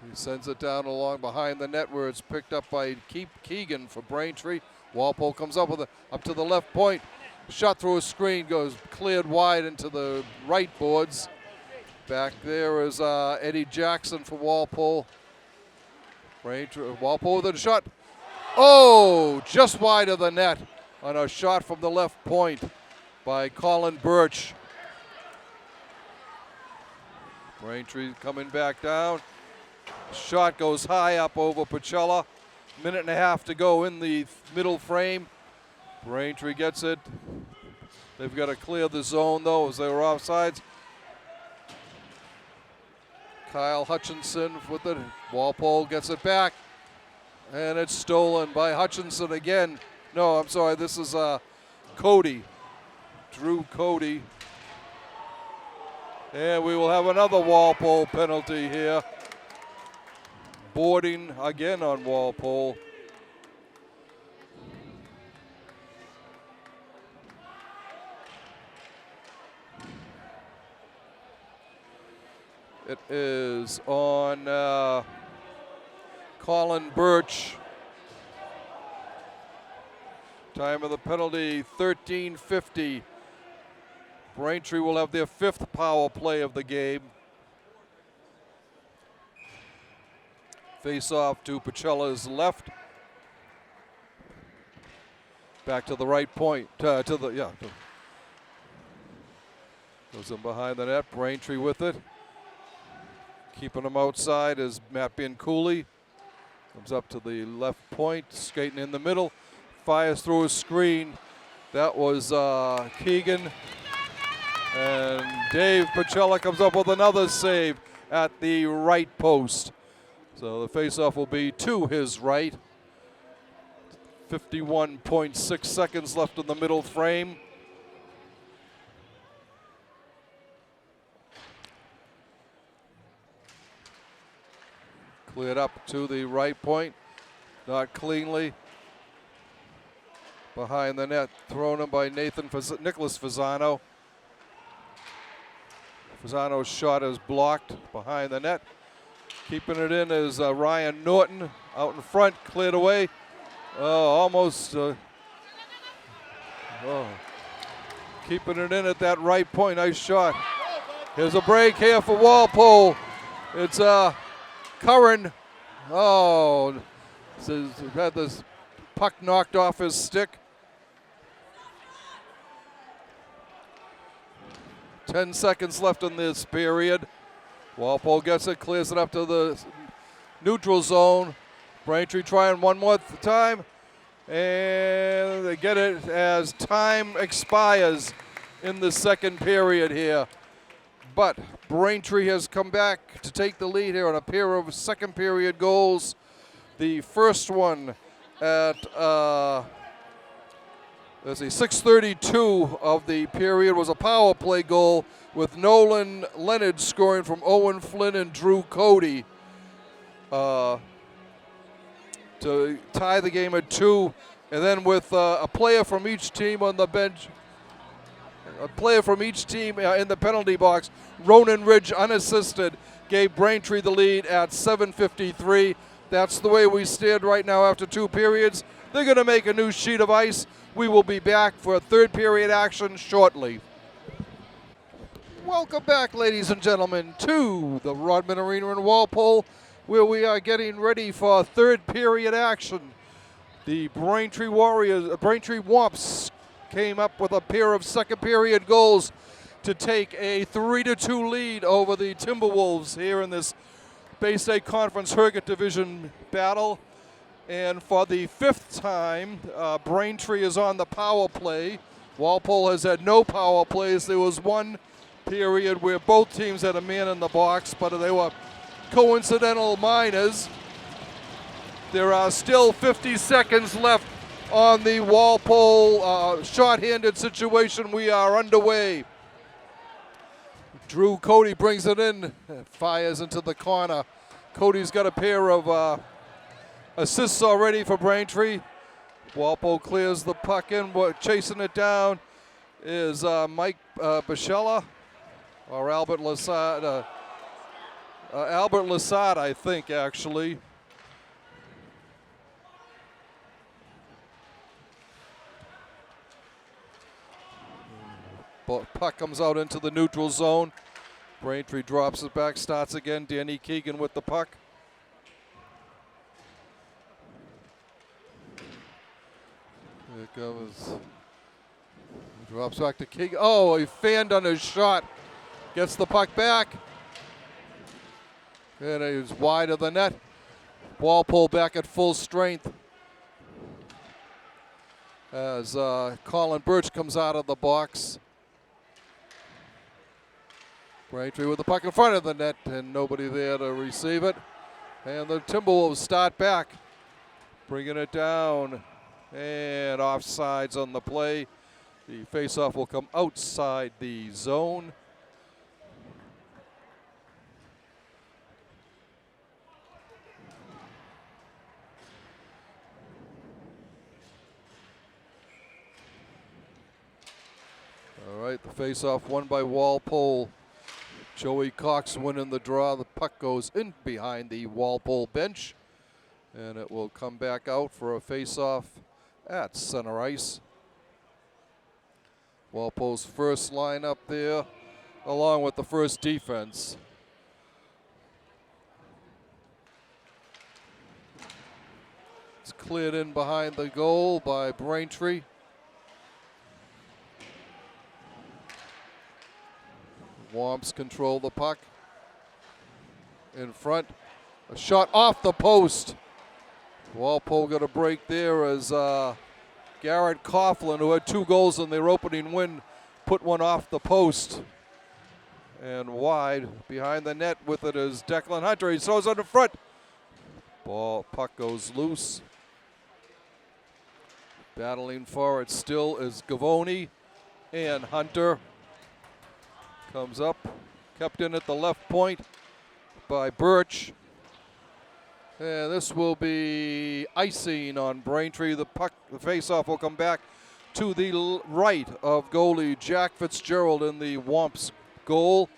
He sends it down along behind the net where it's picked up by Keegan for Braintree. Walpole comes up with it up to the left point. Shot through a screen, goes cleared wide into the right boards. Back there is Eddie Jackson for Walpole. Walpole with a shot. Oh, just wide of the net on a shot from the left point by Colin Birch. Braintree coming back down. Shot goes high up over Pacella. Minute and a half to go in the middle frame. Braintree gets it. They've got to clear the zone though as they were offsides. Kyle Hutchinson with it. Walpole gets it back. And it's stolen by Hutchinson again. No, I'm sorry. This is Cody. Drew Cody. And we will have another Walpole penalty here. Boarding again on Walpole. It is on Colin Birch. Time of the penalty, 13:50. Braintree will have their 5th power play of the game. Face off to Pacella's left. Back to the right point. Goes in behind the net. Braintree with it. Keeping him outside is Matt Bianculli. Comes up to the left point, skating in the middle. Fires through a screen. That was Keegan. And Dave Pacella comes up with another save at the right post. So the faceoff will be to his right. 51.6 seconds left in the middle frame. Cleared up to the right point. Not cleanly. Behind the net. Thrown in by Nicholas Fasano. Fasano's shot is blocked behind the net. Keeping it in is Ryan Norton. Out in front. Cleared away. Almost. Keeping it in at that right point. Nice shot. Here's a break here for Walpole. It's Curran. Had this puck knocked off his stick. 10 seconds left in this period. Walpole gets it, clears it up to the neutral zone. Braintree trying one more time. And they get it as time expires in the second period here. But Braintree has come back to take the lead here on a pair of second period goals. The first one at 6:32 of the period was a power play goal with Nolan Leonard scoring from Owen Flynn and Drew Cody to tie the game at 2. And then with a player from each team on the bench, a player from each team in the penalty box, Ronan Ridge unassisted, gave Braintree the lead at 7:53. That's the way we stand right now after 2 periods. They're going to make a new sheet of ice. We will be back for a third period action shortly. Welcome back, ladies and gentlemen, to the Rodman Arena in Walpole, where we are getting ready for third period action. The Braintree Womps came up with a pair of second period goals to take a 3-2 lead over the Timberwolves here in this Bay State Conference Herget Division battle. And for the 5th time, Braintree is on the power play. Walpole has had no power plays. There was one period where both teams had a man in the box, but they were coincidental minors. There are still 50 seconds left on the Walpole short-handed situation. We are underway. Drew Cody brings it in, fires into the corner. Cody's got a pair of assists already for Braintree. Walpole clears the puck in. Chasing it down is Mike Bichella or Albert Lassard. Albert Lassard, I think, actually. Puck comes out into the neutral zone. Braintree drops it back, starts again. Danny Keegan with the puck. There it goes. Drops back to Keegan. Oh, he fanned on his shot. Gets the puck back. And he's wide of the net. Walpole back at full strength. As Colin Birch comes out of the box. Braintree with the puck in front of the net and nobody there to receive it. And the Timberwolves start back, bringing it down, and offsides on the play. The faceoff will come outside the zone. All right, the faceoff won by Walpole. Joey Cox winning the draw. The puck goes in behind the Walpole bench, and it will come back out for a faceoff at center ice. Walpole's first line up there, along with the first defense. It's cleared in behind the goal by Braintree. Womps control the puck. In front, a shot off the post. Walpole got a break there as Garrett Coughlin, who had 2 goals in their opening win, put one off the post. And wide behind the net with it is Declan Hunter. He throws on the front. Puck goes loose. Battling for it still is Gavoni and Hunter. Comes up, kept in at the left point by Birch. And this will be icing on Braintree. The puck, the faceoff will come back to the right of goalie Jack Fitzgerald in the Womps goal.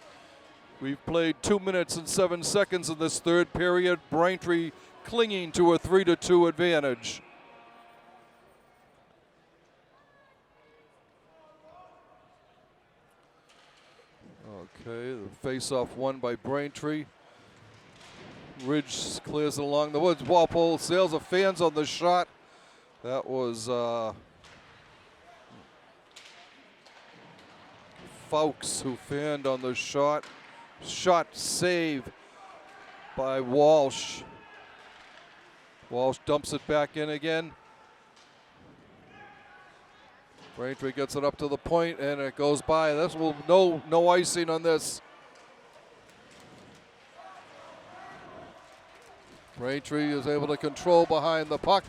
We've played 2 minutes and 7 seconds in this third period. Braintree clinging to a 3-2 advantage. Okay, the face-off won by Braintree. Ridge clears it along the woods. Walpole sails of fans on the shot. That was Fowkes who fanned on the shot. Shot save by Walsh. Walsh dumps it back in again. Braintree gets it up to the point and it goes by. This will no icing on this. Braintree is able to control behind the puck.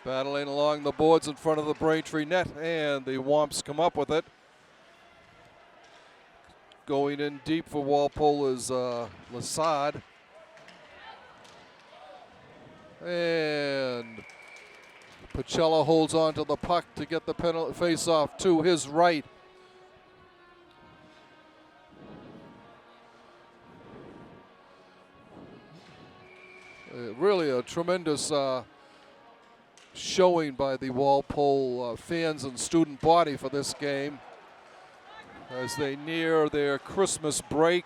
Battling along the boards in front of the Braintree net, and the Womps come up with it. Going in deep for Walpole is Lassad. And Pacella holds on to the puck to get the penalty face-off to his right. Really a tremendous showing by the Walpole fans and student body for this game as they near their Christmas break.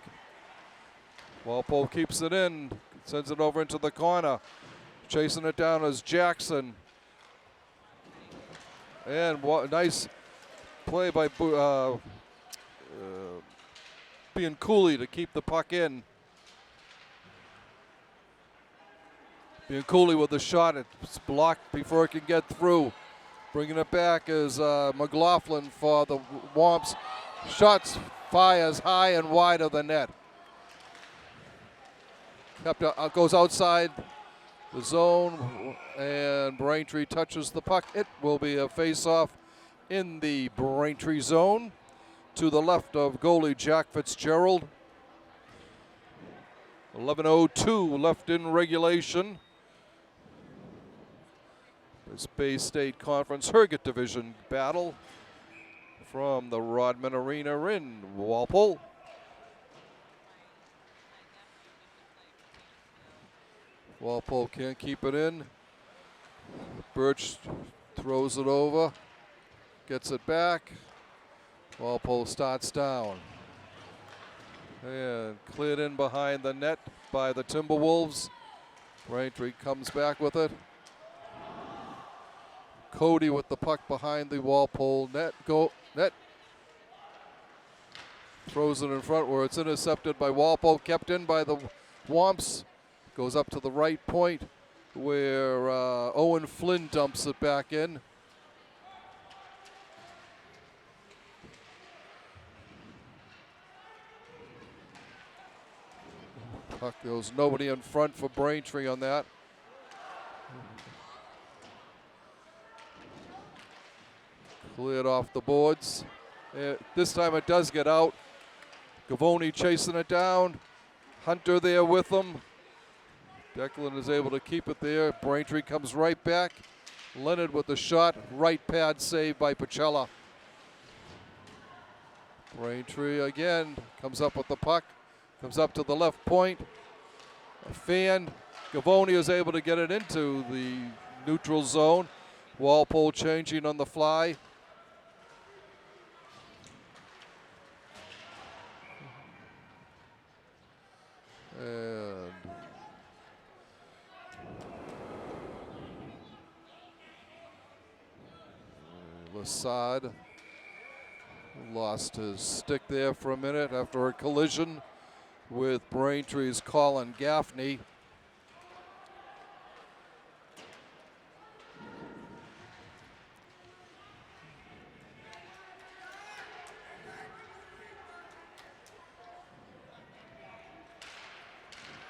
Walpole keeps it in, sends it over into the corner. Chasing it down is Jackson. And nice play by Bianculli to keep the puck in. Bianculli with the shot. It's blocked before it can get through. Bringing it back is McLaughlin for the Womps. Shots fires high and wide of the net. Goes outside the zone, and Braintree touches the puck. It will be a face-off in the Braintree zone to the left of goalie Jack Fitzgerald. 11:02 left in regulation. This Bay State Conference Herget Division battle from the Rodman Arena in Walpole. Walpole can't keep it in. Birch throws it over, gets it back. Walpole starts down. And cleared in behind the net by the Timberwolves. Braintree comes back with it. Cody with the puck behind the Walpole net. Throws Throws it in front where it's intercepted by Walpole, kept in by the Womps. Goes up to the right point where Owen Flynn dumps it back in. Puck goes nobody in front for Braintree on that. Cleared off the boards. This time it does get out. Gavoni chasing it down. Hunter there with him. Declan is able to keep it there. Braintree comes right back. Leonard with the shot. Right pad save by Pacella. Braintree again comes up with the puck. Comes up to the left point. A fan. Gavoni is able to get it into the neutral zone. Walpole changing on the fly. And Lassad lost his stick there for a minute after a collision with Braintree's Colin Gaffney.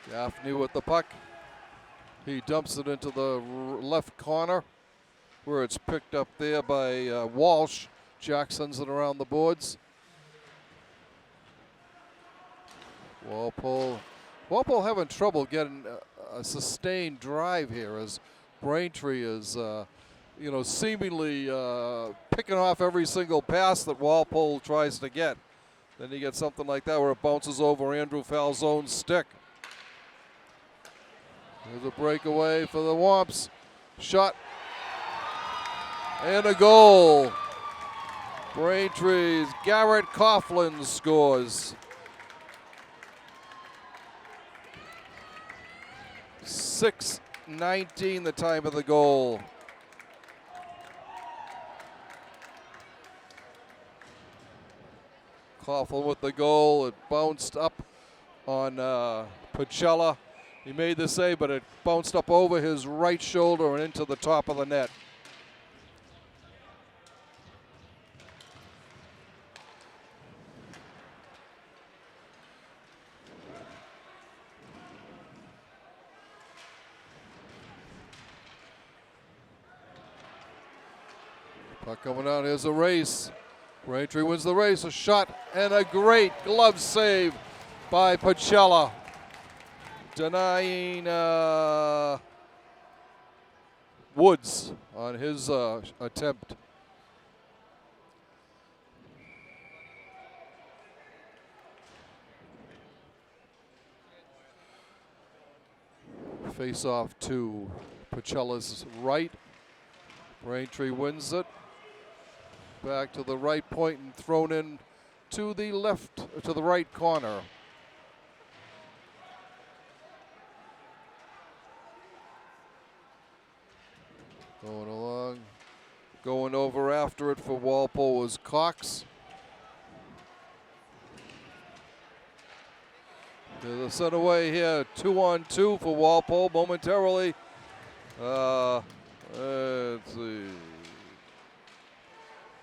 Gaffney with the puck. He dumps it into the left corner where it's picked up there by Walsh. Jack sends it around the boards. Walpole having trouble getting a sustained drive here as Braintree is, seemingly picking off every single pass that Walpole tries to get. Then you get something like that where it bounces over Andrew Falzone's stick. There's a breakaway for the Womps. Shot. And a goal. Braintree's Garrett Coughlin scores. 6:19 the time of the goal. Coughlin with the goal. It bounced up on Pacella. He made the save, but it bounced up over his right shoulder and into the top of the net. Puck coming out, here's a race. Braintree wins the race, a shot and a great glove save by Pacella. Denying Woods on his attempt. Face off to Pacella's right. Braintree wins it. Back to the right point and thrown in to the left, to the right corner. Going along, going over after it for Walpole was Cox. There's a set away here, 2-on-2 for Walpole momentarily. Let's see.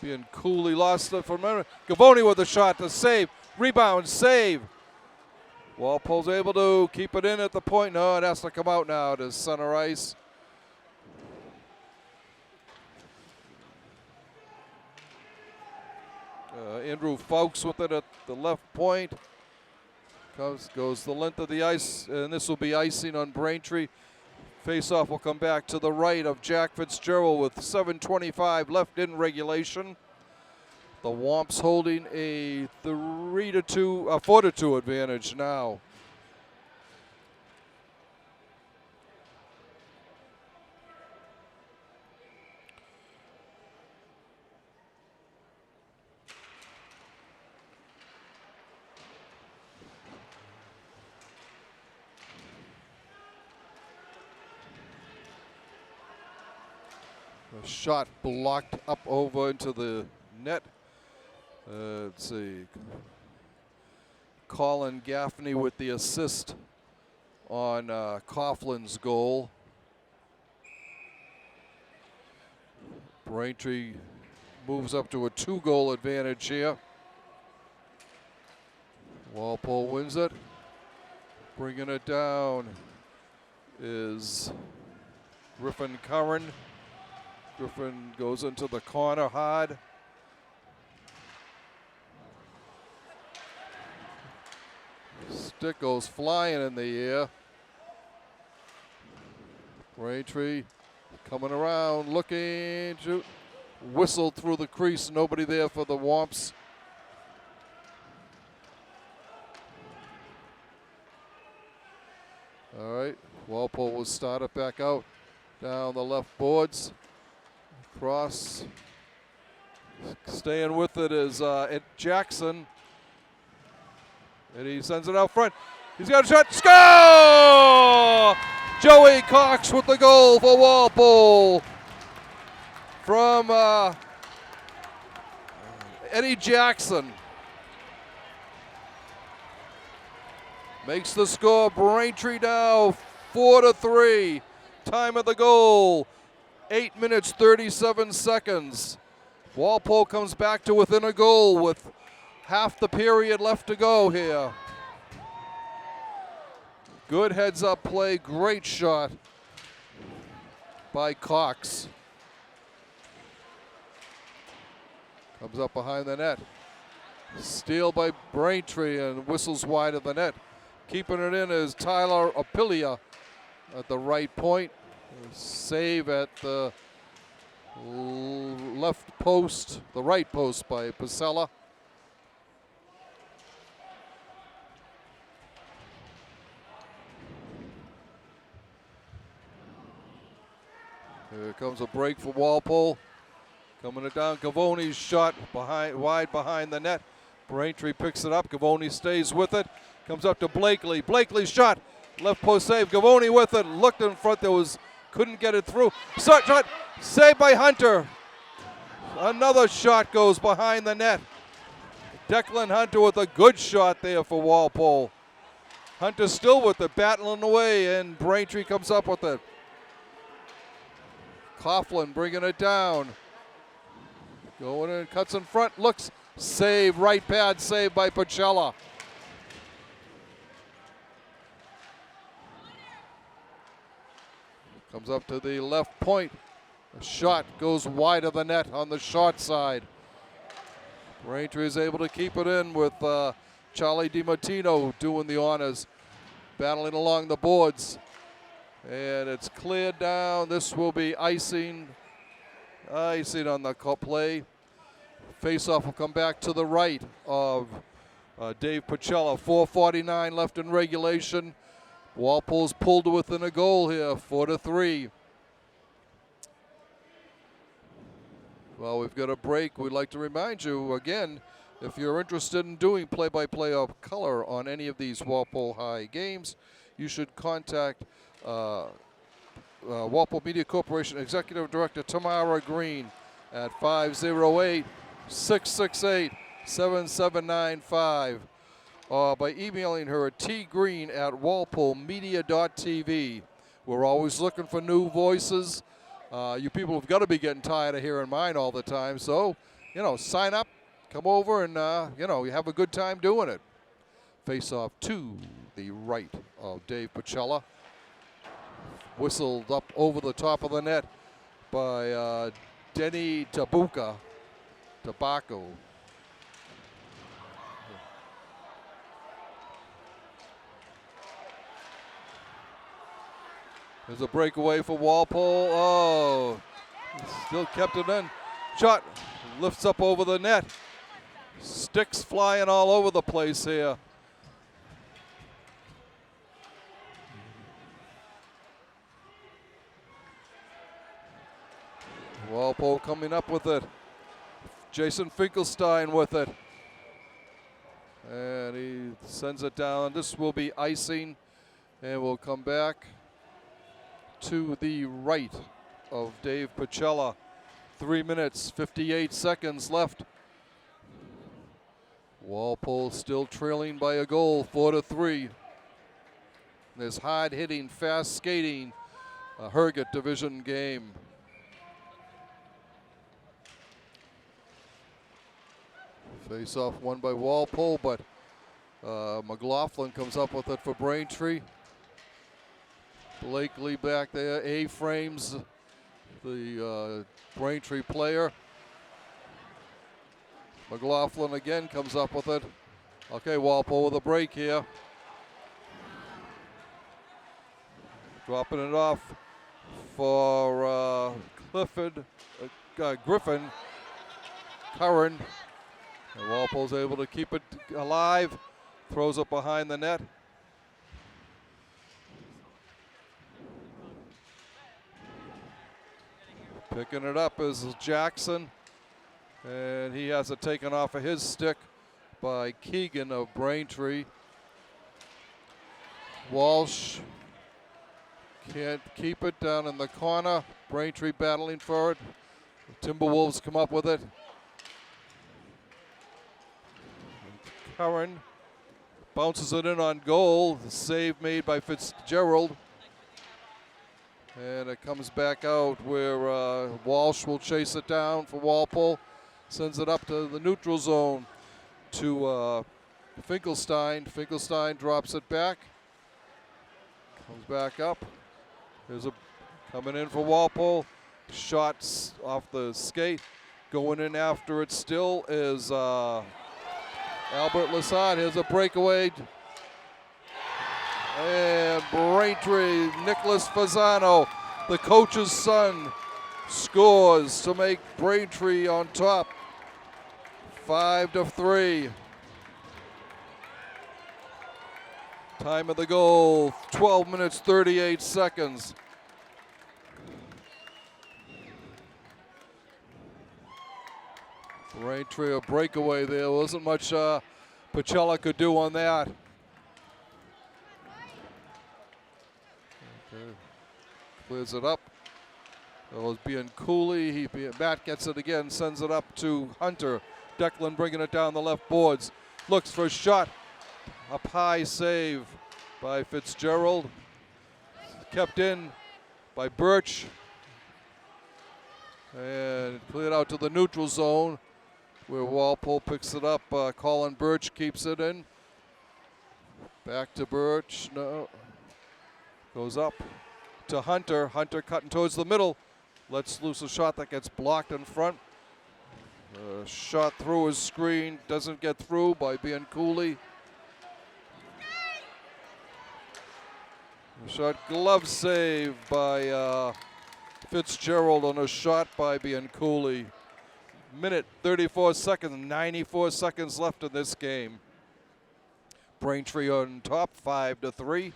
Being coolly lost it for a minute. Gavoni with the shot to save, rebound, save. Walpole's able to keep it in at the point. No, it has to come out now to center ice. Andrew Fowkes with it at the left point. Goes the length of the ice, and this will be icing on Braintree. Face-off will come back to the right of Jack Fitzgerald with 7:25 left in regulation. The Womps holding a 4-2 advantage now. A shot blocked up over into the net. Let's see. Colin Gaffney with the assist on Coughlin's goal. Braintree moves up to a 2-goal advantage here. Walpole wins it. Bringing it down is Griffin Curran. Griffin goes into the corner hard. Stick goes flying in the air. Braintree coming around, looking, shoot. Whistled through the crease, nobody there for the Womps. All right, Walpole will start it back out down the left boards. Cross, staying with it is Jackson. And he sends it out front. He's got a shot. Score! Joey Cox with the goal for Walpole. From Eddie Jackson. Makes the score. Braintree now 4-3. Time of the goal, 8 minutes 37 seconds. Walpole comes back to within a goal with half the period left to go here. Good heads-up play, great shot by Cox. Comes up behind the net. Steal by Braintree and whistles wide of the net. Keeping it in is Tyler Apilia at the right point. Save at the left post, the right post by Pasella. Here comes a break for Walpole. Coming it down, Gavoni's shot wide behind the net. Braintree picks it up, Gavoni stays with it. Comes up to Blakely, Blakely's shot, left post save, Gavoni with it, looked in front, couldn't get it through. Shot, saved by Hunter. Another shot goes behind the net. Declan Hunter with a good shot there for Walpole. Hunter still with it, battling away, and Braintree comes up with it. Coughlin bringing it down. Going in, cuts in front, looks, save, right pad save by Pacella. Comes up to the left point. A shot goes wide of the net on the short side. Braintree is able to keep it in with Charlie DiMartino doing the honors, battling along the boards. And it's cleared down. This will be icing on the play. Face-off will come back to the right of Dave Pacella. 4:49 left in regulation. Walpole's pulled within a goal here, 4-3. Well, we've got a break. We'd like to remind you again, if you're interested in doing play-by-play of color on any of these Walpole High games, you should contact Walpole Media Corporation Executive Director Tamara Green at 508-668-7795 or by emailing her at tgreen@walpolemedia.tv. We're always looking for new voices. You people have got to be getting tired of hearing mine all the time, so, sign up, come over, and, you have a good time doing it. Face off to the right of Dave Pacella. Whistled up over the top of the net by Denny Tobacco. There's a breakaway for Walpole. Oh, still kept it in. Shot lifts up over the net. Sticks flying all over the place here. Walpole coming up with it. Jason Finkelstein with it. And he sends it down. This will be icing. And we'll come back to the right of Dave Pacella. 3 minutes, 58 seconds left. Walpole still trailing by a goal, 4-3. This hard-hitting, fast skating, Herget Division game. Face-off won by Walpole, but McLaughlin comes up with it for Braintree. Blakely back there, A-frames the Braintree player. McLaughlin again comes up with it. Okay, Walpole with a break here. Dropping it off for Griffin. Curran. And Walpole's able to keep it alive. Throws it behind the net. Picking it up is Jackson. And he has it taken off of his stick by Keegan of Braintree. Walsh can't keep it down in the corner. Braintree battling for it. The Timberwolves come up with it. Curran bounces it in on goal. The save made by Fitzgerald. And it comes back out where Walsh will chase it down for Walpole. Sends it up to the neutral zone to Finkelstein. Finkelstein drops it back. Comes back up. There's a coming in for Walpole. Shots off the skate. Going in after it still is Albert Lassard. Here's a breakaway. And Braintree, Nicholas Fasano, the coach's son, scores to make Braintree on top. 5-3. Time of the goal, 12 minutes, 38 seconds. Braintree, a breakaway there. Wasn't much Pacella could do on that. Okay. Clears it up. It was being Cooley. Matt gets it again, sends it up to Hunter. Declan bringing it down the left boards. Looks for a shot. Up high save by Fitzgerald. Kept in by Birch. And cleared out to the neutral zone where Walpole picks it up. Colin Birch keeps it in. Back to Birch. No. Goes up to Hunter. Hunter cutting towards the middle. Lets loose a shot that gets blocked in front. Shot through his screen. Doesn't get through by being Cooley. Shot glove save by Fitzgerald on a shot by Bianculli. Minute 34 seconds, 94 seconds left in this game. Braintree on top, 5-3.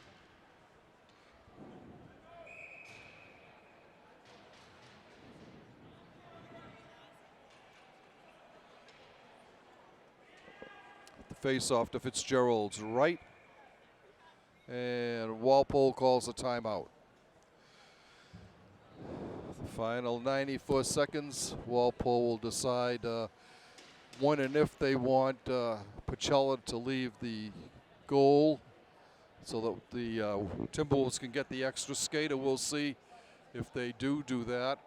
The face-off to Fitzgerald's right. And Walpole calls a timeout. The final 94 seconds, Walpole will decide when and if they want Pacella to leave the goal so that the Timberwolves can get the extra skater. We'll see if they do that.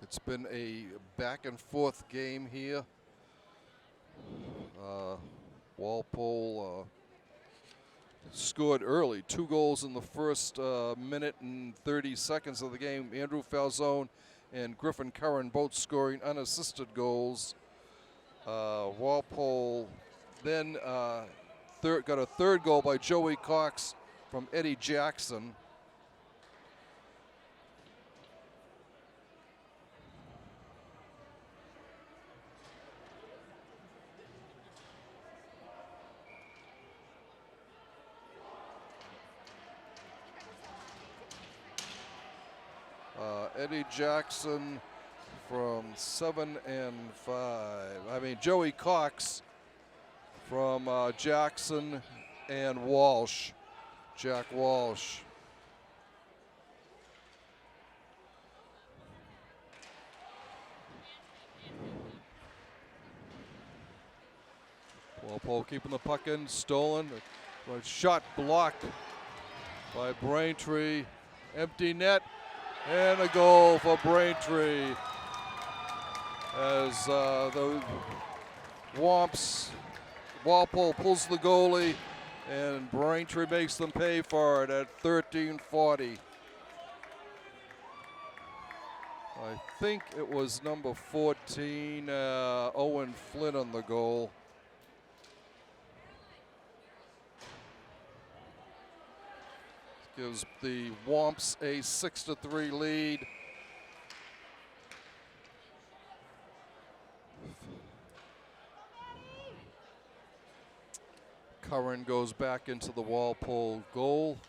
It's been a back and forth game here. Walpole scored early, 2 goals in the first minute and 30 seconds of the game. Andrew Falzone and Griffin Curran both scoring unassisted goals. Walpole then got a third goal by Joey Cox from Eddie Jackson. Eddie Jackson from 7 and 5. Joey Cox from Jackson and Walsh. Jack Walsh. Walpole keeping the puck in, stolen. Shot blocked by Braintree. Empty net, and a goal for Braintree. As the Walpole pulls the goalie, and Braintree makes them pay for it at 13:40. I think it was number 14, Owen Flynn on the goal. Gives the Womps a 6-3 lead. Curran goes back into the Walpole goal.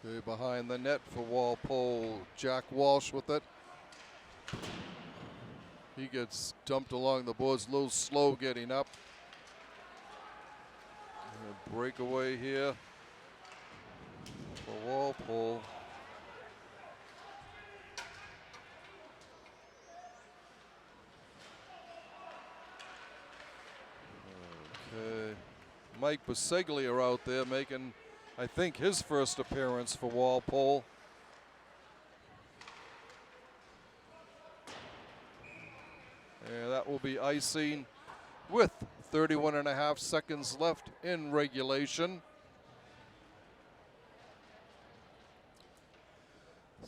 Okay, behind the net for Walpole, Jack Walsh with it. He gets dumped along the boards, a little slow getting up. And a breakaway here for Walpole. Okay, Mike Biseglia out there making, I think, his first appearance for Walpole. And that will be icing with 31.5 seconds left in regulation.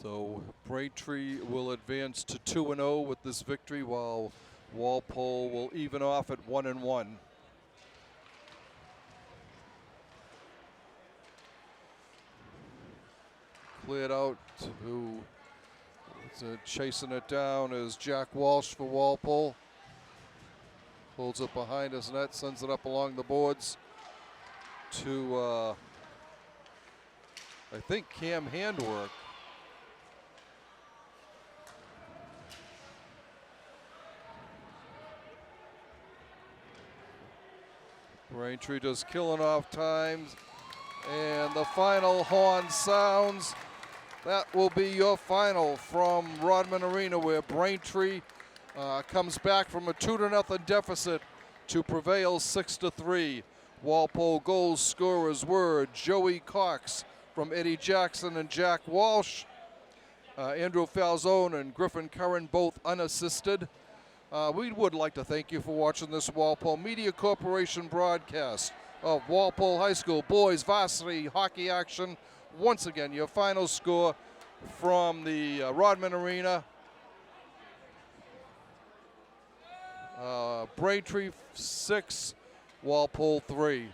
So Braintree will advance to 2-0 with this victory, while Walpole will even off at 1-1. Cleared out to chasing it down is Jack Walsh for Walpole. Pulls it behind his net, sends it up along the boards to, I think, Cam Handwork. Braintree does killing off times, and the final horn sounds. That will be your final from Rodman Arena, where Braintree comes back from a 2-0 deficit to prevail 6-3. Walpole goal scorers were Joey Cox from Eddie Jackson and Jack Walsh. Andrew Falzone and Griffin Curran both unassisted. We would like to thank you for watching this Walpole Media Corporation broadcast of Walpole High School boys varsity hockey action. Once again, your final score from the Rodman Arena. Braintree 6, Walpole 3.